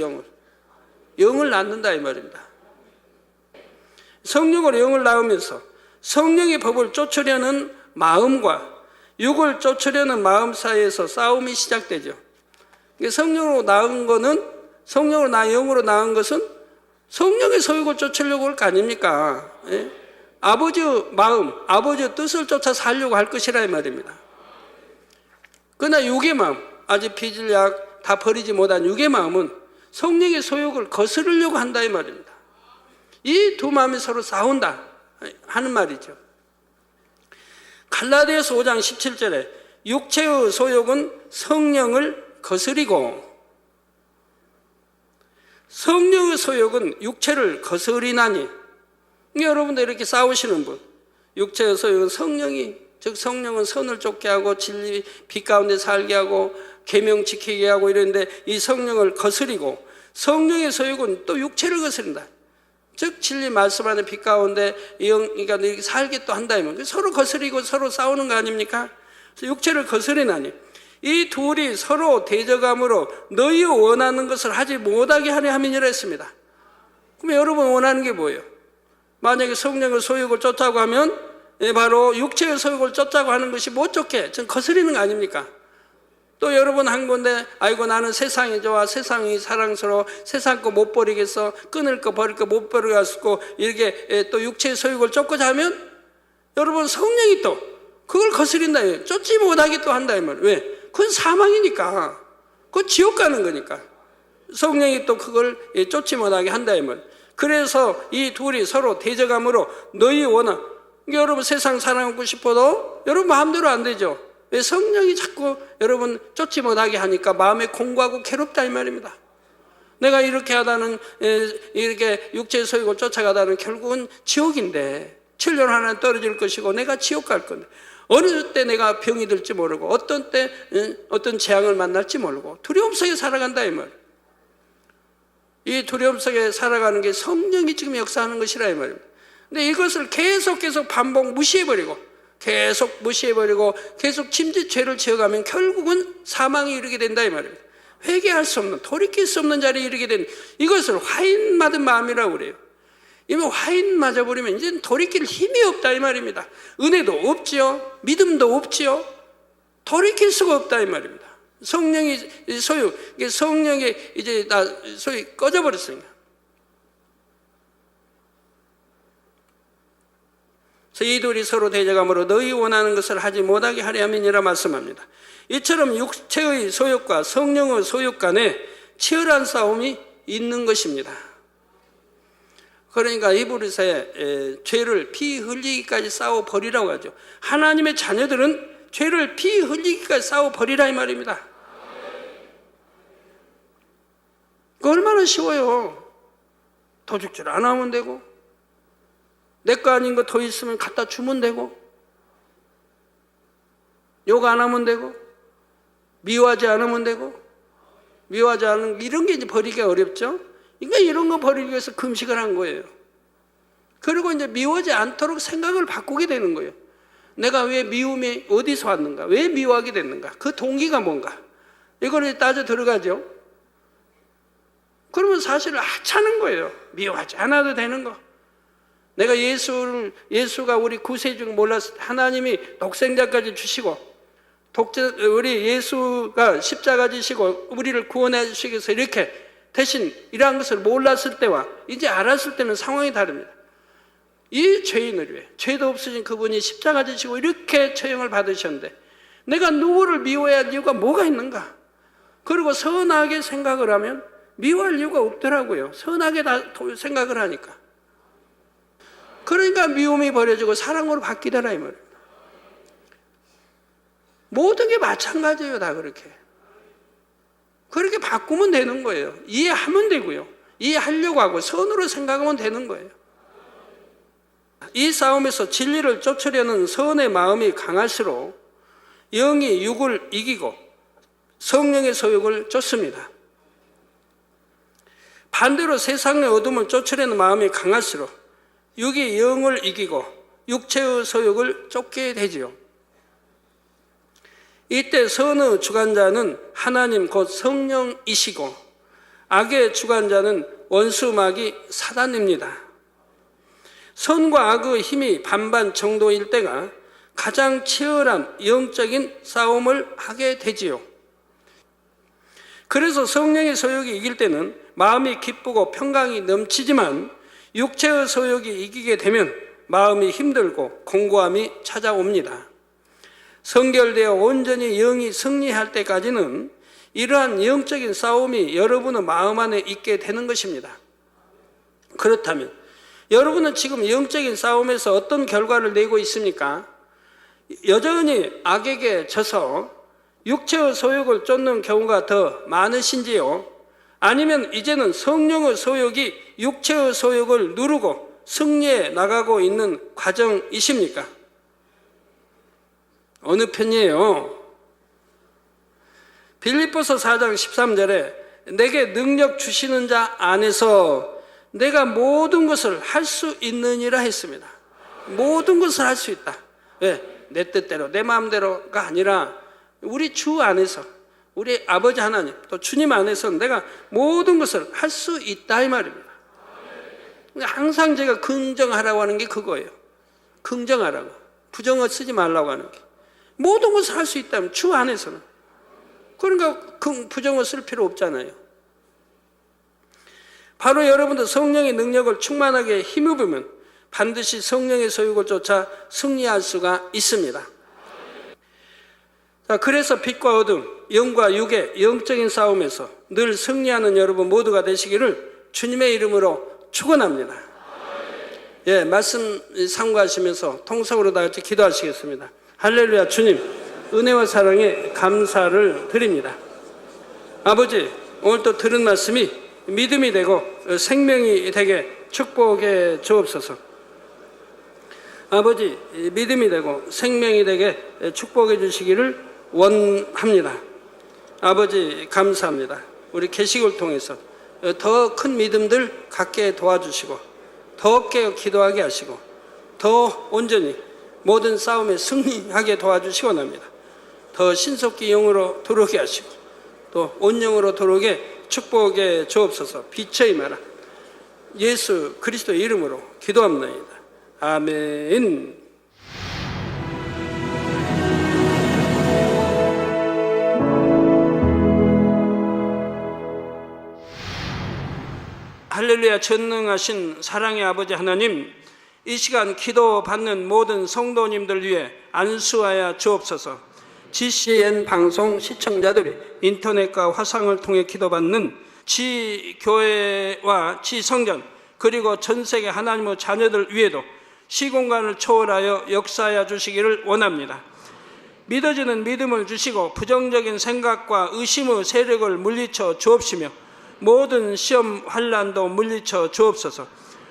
영을 낳는다 이 말입니다. 성령으로 영을 낳으면서 성령의 법을 쫓으려는 마음과 육을 쫓으려는 마음 사이에서 싸움이 시작되죠. 성령으로 낳은 거는, 성령으로 영으로 낳은 것은 성령의 소욕을 쫓으려고 할 거 아닙니까? 예? 아버지 마음, 아버지 뜻을 쫓아 살려고 할 것이라 이 말입니다. 그러나 육의 마음, 아직 빚을 다 버리지 못한 육의 마음은 성령의 소욕을 거스르려고 한다 이 말입니다. 이 두 마음이 서로 싸운다 하는 말이죠. 갈라디아서 5장 17절에 육체의 소욕은 성령을 거스리고 성령의 소욕은 육체를 거스리나니. 여러분들 이렇게 싸우시는 분, 육체의 소욕은 성령이, 즉 성령은 선을 쫓게 하고 진리 빛 가운데 살게 하고 계명 지키게 하고 이러는데 이 성령을 거스리고 성령의 소욕은 또 육체를 거스린다. 즉 진리 말씀 안에 빛 가운데 그러니까 이렇게 살게 또 한다. 서로 거스리고 서로 싸우는 거 아닙니까? 그래서 육체를 거스리나니 이 둘이 서로 대적함으로 너희 원하는 것을 하지 못하게 하려 함이니라 했습니다. 그럼 여러분 원하는 게 뭐예요? 만약에 성령의 소욕을 쫓자고 하면 바로 육체의 소욕을 쫓자고 하는 것이 못 쫓게 전 거스리는 거 아닙니까? 또 여러분 한 건데 아이고 나는 세상이 좋아, 세상이 사랑스러워, 세상 거 못 버리겠어, 끊을 거 버릴 거 못 버리겠고 이렇게 또 육체의 소욕을 쫓고자 하면 여러분 성령이 또 그걸 거스린다. 쫓지 못하게 또 한다 이 말. 왜? 그건 사망이니까. 그건 지옥 가는 거니까. 성령이 또 그걸 쫓지 못하게 한다 이 말. 그래서 이 둘이 서로 대적함으로 너희 원한, 여러분 세상 사랑하고 싶어도 여러분 마음대로 안 되죠. 왜? 성령이 자꾸 여러분 쫓지 못하게 하니까 마음에 공고하고 괴롭다 이 말입니다. 내가 이렇게 하다는 이렇게 육체의 소욕을 쫓아가다는 결국은 지옥인데 7년 하나 떨어질 것이고 내가 지옥 갈 건데 어느 때 내가 병이 들지 모르고 어떤 때 어떤 재앙을 만날지 모르고 두려움 속에 살아간다 이 말. 이 두려움 속에 살아가는 게 성령이 지금 역사하는 것이라 이 말입니다. 근데 이것을 계속 반복 무시해버리고 계속 죄를 지어가면 결국은 사망에 이르게 된다 이 말입니다. 회개할 수 없는, 돌이킬 수 없는 자리에 이르게 된 이것을 화인 맞은 마음이라고 그래요. 이미 화인 맞아버리면 이제는 돌이킬 힘이 없다 이 말입니다. 은혜도 없지요, 믿음도 없지요, 돌이킬 수가 없다 이 말입니다. 성령이 성령이 이제 다 소위 꺼져버렸으니까. 그래서 이 둘이 서로 대적함으로 너희 원하는 것을 하지 못하게 하려 함이니라 말씀합니다. 이처럼 육체의 소욕과 성령의 소욕 간에 치열한 싸움이 있는 것입니다. 그러니까 히브리서에 죄를 피 흘리기까지 싸워 버리라고 하죠. 하나님의 자녀들은 죄를 피 흘리기까지 싸워 버리라 이 말입니다. 얼마나 쉬워요. 도둑질 안 하면 되고 내 거 아닌 거 더 있으면 갖다 주면 되고 욕 안 하면 되고 미워하지 않으면 되고 미워하지 않은 이런 게 이제 버리기가 어렵죠. 그러니까 이런 거 버리기 위해서 금식을 한 거예요. 그리고 이제 미워하지 않도록 생각을 바꾸게 되는 거예요. 내가 왜 미움이 어디서 왔는가? 왜 미워하게 됐는가? 그 동기가 뭔가? 이걸 따져 들어가죠. 그러면 사실 하찮은 거예요. 미워하지 않아도 되는 거. 내가 예수가 우리 구세주 몰랐을 때 하나님이 독생자까지 주시고 우리 예수가 십자가 지시고 우리를 구원해 주시기 위해서 이렇게 대신 이러한 것을 몰랐을 때와 이제 알았을 때는 상황이 다릅니다. 이 죄인을 위해 죄도 없으신 그분이 십자가 지시고 이렇게 처형을 받으셨는데 내가 누구를 미워해야 할 이유가 뭐가 있는가? 그리고 선하게 생각을 하면 미워할 이유가 없더라고요. 선하게 다 생각을 하니까. 그러니까 미움이 버려지고 사랑으로 바뀌더라 이 말입니다. 모든 게 마찬가지예요. 다 그렇게 바꾸면 되는 거예요. 이해하면 되고요. 이해하려고 하고 선으로 생각하면 되는 거예요. 이 싸움에서 진리를 쫓으려는 선의 마음이 강할수록 영이 육을 이기고 성령의 소욕을 쫓습니다. 반대로 세상의 어둠을 쫓으려는 마음이 강할수록 육이 영을 이기고 육체의 소욕을 쫓게 되지요. 이때 선의 주관자는 하나님 곧 성령이시고 악의 주관자는 원수 마귀 사단입니다. 선과 악의 힘이 반반 정도일 때가 가장 치열한 영적인 싸움을 하게 되지요. 그래서 성령의 소욕이 이길 때는 마음이 기쁘고 평강이 넘치지만 육체의 소욕이 이기게 되면 마음이 힘들고 공고함이 찾아옵니다. 성결되어 온전히 영이 승리할 때까지는 이러한 영적인 싸움이 여러분의 마음 안에 있게 되는 것입니다. 그렇다면 여러분은 지금 영적인 싸움에서 어떤 결과를 내고 있습니까? 여전히 악에게 져서 육체의 소욕을 쫓는 경우가 더 많으신지요? 아니면 이제는 성령의 소욕이 육체의 소욕을 누르고 승리해 나가고 있는 과정이십니까? 어느 편이에요? 빌립보서 4장 13절에 내게 능력 주시는 자 안에서 내가 모든 것을 할 수 있느니라 했습니다. 모든 것을 할 수 있다. 왜? 내 뜻대로 내 마음대로가 아니라 우리 주 안에서 우리 아버지 하나님 또 주님 안에서 내가 모든 것을 할 수 있다 이 말입니다. 항상 제가 긍정하라고 하는 게 그거예요. 긍정하라고. 부정어 쓰지 말라고 하는 게. 모든 것을 할 수 있다면 주 안에서는. 그러니까 부정어 쓸 필요 없잖아요. 바로 여러분도 성령의 능력을 충만하게 힘입으면 반드시 성령의 소욕을 쫓아 승리할 수가 있습니다. 자, 그래서 빛과 어둠, 영과 육의 영적인 싸움에서 늘 승리하는 여러분 모두가 되시기를 주님의 이름으로 축원합니다. 예, 말씀 상고하시면서 통성으로 다 같이 기도하시겠습니다. 할렐루야. 주님, 은혜와 사랑에 감사를 드립니다. 아버지, 오늘 또 들은 말씀이 믿음이 되고 생명이 되게 축복해 주옵소서. 아버지, 믿음이 되고 생명이 되게 축복해 주시기를 원합니다. 아버지, 감사합니다. 우리 계식을 통해서 더 큰 믿음들 갖게 도와주시고 더 깨어 기도하게 하시고 더 온전히 모든 싸움에 승리하게 도와주시기 원합니다. 더 신속히 영으로 들어오게 하시고 또 온영으로 들어오게 축복해 주옵소서. 빛의 마라 예수 그리스도의 이름으로 기도합니다. 아멘. 할렐루야. 전능하신 사랑의 아버지 하나님, 이 시간 기도받는 모든 성도님들 위해 안수하여 주옵소서. GCN 방송 시청자들이 인터넷과 화상을 통해 기도받는 지교회와 지성전 그리고 전 세계 하나님의 자녀들 위에도 시공간을 초월하여 역사하여 주시기를 원합니다. 믿어지는 믿음을 주시고 부정적인 생각과 의심의 세력을 물리쳐 주옵시며 모든 시험 환난도 물리쳐 주옵소서.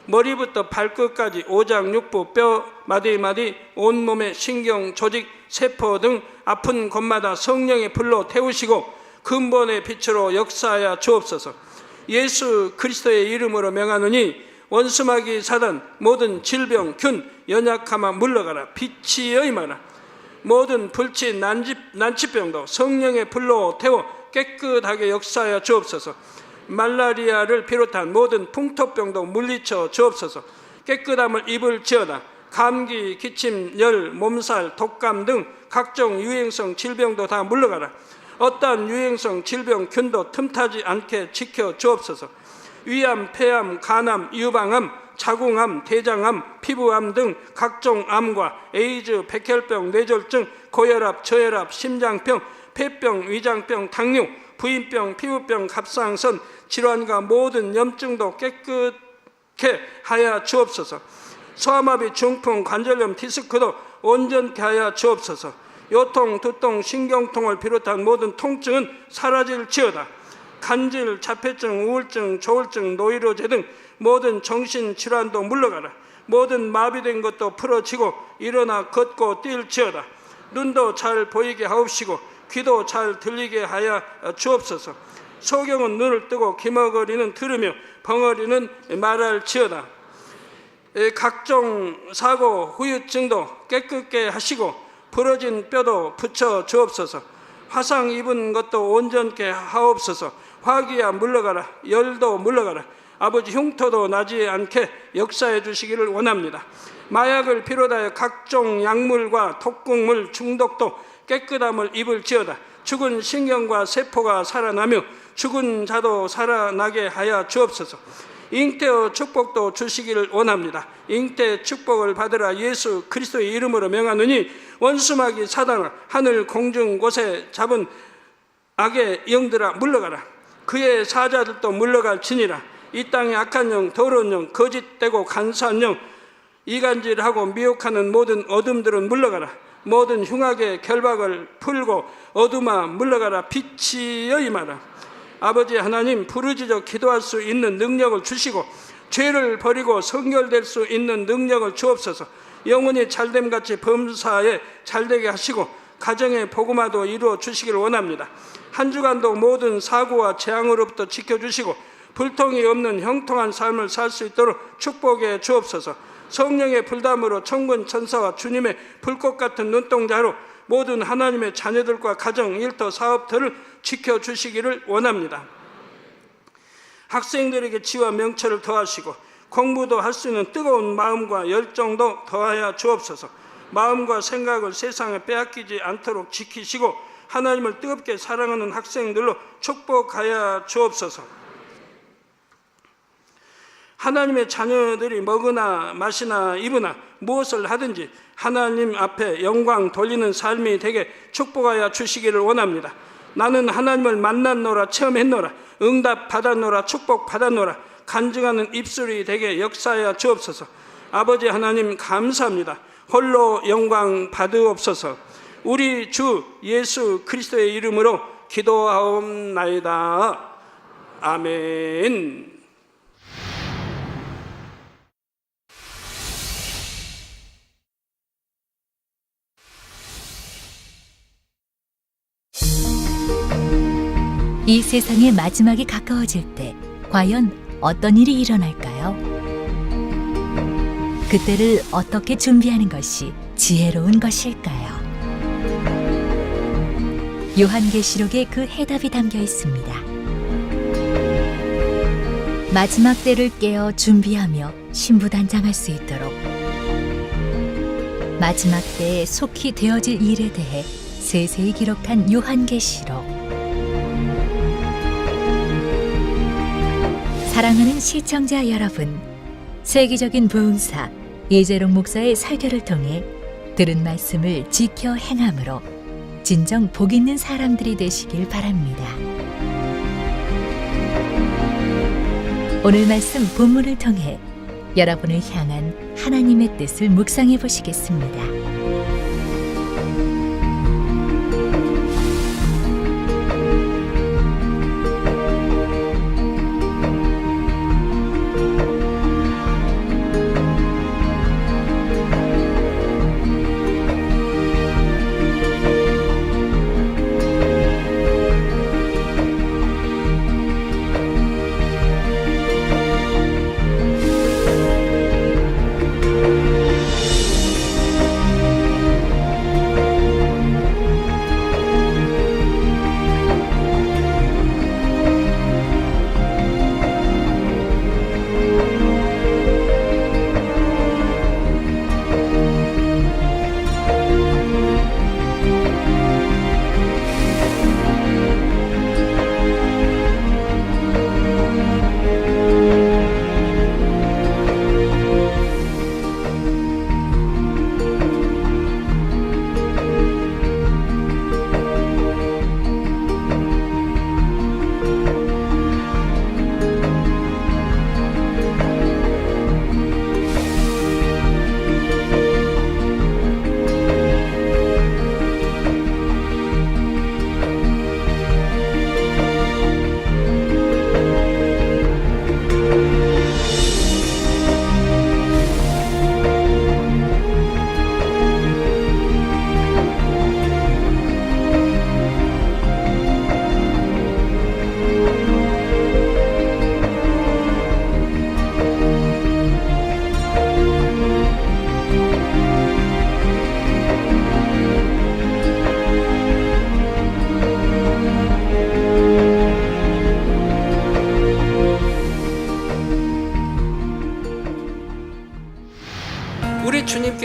머리부터 발끝까지 오장육부 뼈 마디마디 온몸의 신경 조직 세포 등 아픈 곳마다 성령의 불로 태우시고 근본의 빛으로 역사하여 주옵소서. 예수 그리스도의 이름으로 명하노니 원수마귀 사단 모든 질병 균 연약함아 물러가라. 빛이 임하라. 모든 불치 난치병도 성령의 불로 태워 깨끗하게 역사하여 주옵소서. 말라리아를 비롯한 모든 풍토병도 물리쳐 주옵소서. 깨끗함을 입을지어다. 감기, 기침, 열, 몸살, 독감 등 각종 유행성 질병도 다 물러가라. 어떠한 유행성 질병 균도 틈타지 않게 지켜 주옵소서. 위암, 폐암, 간암, 유방암, 자궁암, 대장암, 피부암 등 각종 암과 에이즈, 백혈병, 뇌졸중, 고혈압, 저혈압, 심장병, 폐병, 위장병, 당뇨, 부인병, 피부병, 갑상선 질환과 모든 염증도 깨끗게 하여 주옵소서. 소아마비, 중풍, 관절염, 디스크도 온전케 하여 주옵소서. 요통, 두통, 신경통을 비롯한 모든 통증은 사라질지어다. 간질, 자폐증, 우울증, 조울증, 노이로제 등 모든 정신질환도 물러가라. 모든 마비된 것도 풀어지고 일어나 걷고 뛸지어다. 눈도 잘 보이게 하옵시고 귀도 잘 들리게 하여 주옵소서. 소경은 눈을 뜨고 기머거리는 들으며 벙어리는 말할지어다. 각종 사고 후유증도 깨끗게 하시고 부러진 뼈도 붙여 주옵소서. 화상 입은 것도 온전케 하옵소서. 화기야 물러가라. 열도 물러가라. 아버지 흉터도 나지 않게 역사해 주시기를 원합니다. 마약을 비롯하여 각종 약물과 독극물 중독도 깨끗함을 입을지어다. 죽은 신경과 세포가 살아나며 죽은 자도 살아나게 하여 주옵소서. 잉태의 축복도 주시기를 원합니다. 잉태 축복을 받으라. 예수 그리스도의 이름으로 명하노니 원수마귀 사단아, 하늘 공중 곳에 잡은 악의 영들아 물러가라. 그의 사자들도 물러갈지니라. 이 땅의 악한 영, 더러운 영, 거짓되고 간사한 영, 이간질하고 미혹하는 모든 어둠들은 물러가라. 모든 흉악의 결박을 풀고 어둠아 물러가라. 빛이여 임하라. 아버지 하나님, 부르짖어 기도할 수 있는 능력을 주시고 죄를 버리고 성결될 수 있는 능력을 주옵소서. 영혼이 잘됨같이 범사에 잘되게 하시고 가정의 복음화도 이루어 주시기를 원합니다. 한 주간도 모든 사고와 재앙으로부터 지켜주시고 불통이 없는 형통한 삶을 살 수 있도록 축복해 주옵소서. 성령의 불담으로 천군 천사와 주님의 불꽃 같은 눈동자로 모든 하나님의 자녀들과 가정, 일터, 사업들을 지켜주시기를 원합니다. 학생들에게 지와 명철을 더하시고 공부도 할 수 있는 뜨거운 마음과 열정도 더하여 주옵소서. 마음과 생각을 세상에 빼앗기지 않도록 지키시고 하나님을 뜨겁게 사랑하는 학생들로 축복하여 주옵소서. 하나님의 자녀들이 먹으나 마시나 입으나 무엇을 하든지 하나님 앞에 영광 돌리는 삶이 되게 축복하여 주시기를 원합니다. 나는 하나님을 만났노라, 체험했노라, 응답 받았노라, 축복 받았노라, 간증하는 입술이 되게 역사하여 주옵소서. 아버지 하나님 감사합니다. 홀로 영광 받으옵소서. 우리 주 예수 그리스도의 이름으로 기도하옵나이다. 아멘. 이 세상의 마지막이 가까워질 때 과연 어떤 일이 일어날까요? 그때를 어떻게 준비하는 것이 지혜로운 것일까요? 요한계시록에 그 해답이 담겨 있습니다. 마지막 때를 깨어 준비하며 신부단장할 수 있도록 마지막 때에 속히 되어질 일에 대해 세세히 기록한 요한계시록. 사랑하는 시청자 여러분, 세계적인 부흥사 이재롱 목사의 설교를 통해 들은 말씀을 지켜 행함으로 진정 복 있는 사람들이 되시길 바랍니다. 오늘 말씀 본문을 통해 여러분을 향한 하나님의 뜻을 묵상해 보시겠습니다.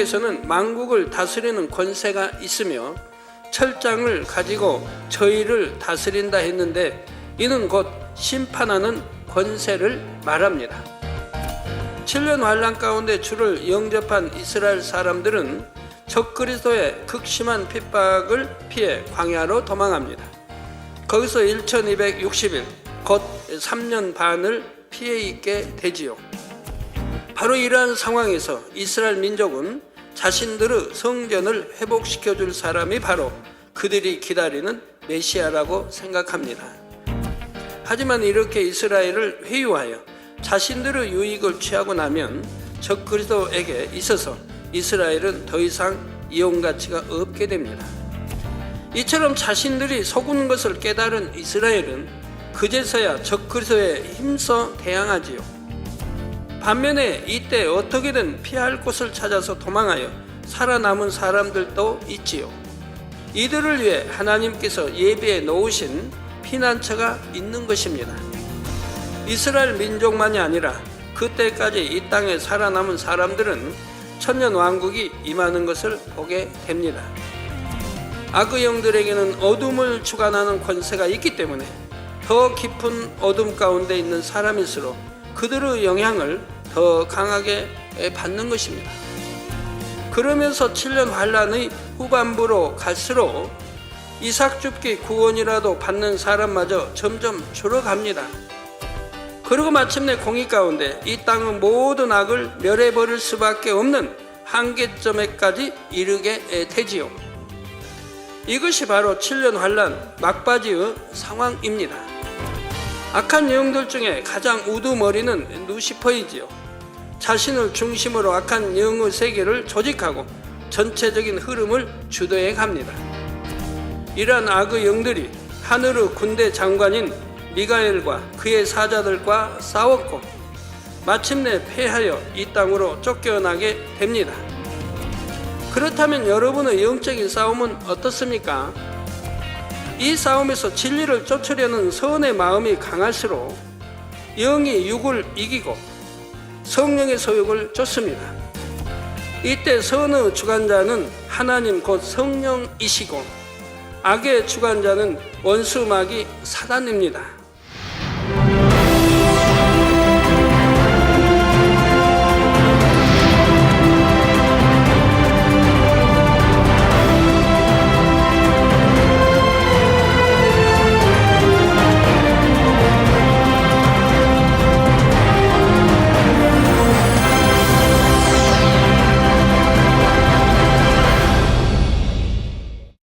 하나님께서는 만국을 다스리는 권세가 있으며 철장을 가지고 저희를 다스린다 했는데 이는 곧 심판하는 권세를 말합니다. 7년 환란 가운데 주를 영접한 이스라엘 사람들은 적그리스도의 극심한 핍박을 피해 광야로 도망합니다. 거기서 1260일, 곧 3년 반을 피해 있게 되지요. 바로 이러한 상황에서 이스라엘 민족은 자신들의 성전을 회복시켜 줄 사람이 바로 그들이 기다리는 메시아라고 생각합니다. 하지만 이렇게 이스라엘을 회유하여 자신들의 유익을 취하고 나면 적그리스도에게 있어서 이스라엘은 더 이상 이용 가치가 없게 됩니다. 이처럼 자신들이 속은 것을 깨달은 이스라엘은 그제서야 적그리스도에 힘써 대항하지요. 반면에 이때 어떻게든 피할 곳을 찾아서 도망하여 살아남은 사람들도 있지요. 이들을 위해 하나님께서 예비해 놓으신 피난처가 있는 것입니다. 이스라엘 민족만이 아니라 그때까지 이 땅에 살아남은 사람들은 천년왕국이 임하는 것을 보게 됩니다. 악의 영들에게는 어둠을 주관하는 권세가 있기 때문에 더 깊은 어둠 가운데 있는 사람일수록 그들의 영향을 더 강하게 받는 것입니다. 그러면서 7년 환란의 후반부로 갈수록 이삭줍기 구원이라도 받는 사람마저 점점 줄어갑니다. 그리고 마침내 공의 가운데 이 땅의 모든 악을 멸해버릴 수밖에 없는 한계점에까지 이르게 되지요. 이것이 바로 7년 환란 막바지의 상황입니다. 악한 영들 중에 가장 우두머리는 루시퍼이지요. 자신을 중심으로 악한 영의 세계를 조직하고 전체적인 흐름을 주도해 갑니다. 이러한 악의 영들이 하늘의 군대 장관인 미가엘과 그의 사자들과 싸웠고 마침내 패하여 이 땅으로 쫓겨나게 됩니다. 그렇다면 여러분의 영적인 싸움은 어떻습니까? 이 싸움에서 진리를 쫓으려는 선의 마음이 강할수록 영이 육을 이기고 성령의 소욕을 쫓습니다. 이때 선의 주관자는 하나님 곧 성령이시고 악의 주관자는 원수 마귀 사단입니다.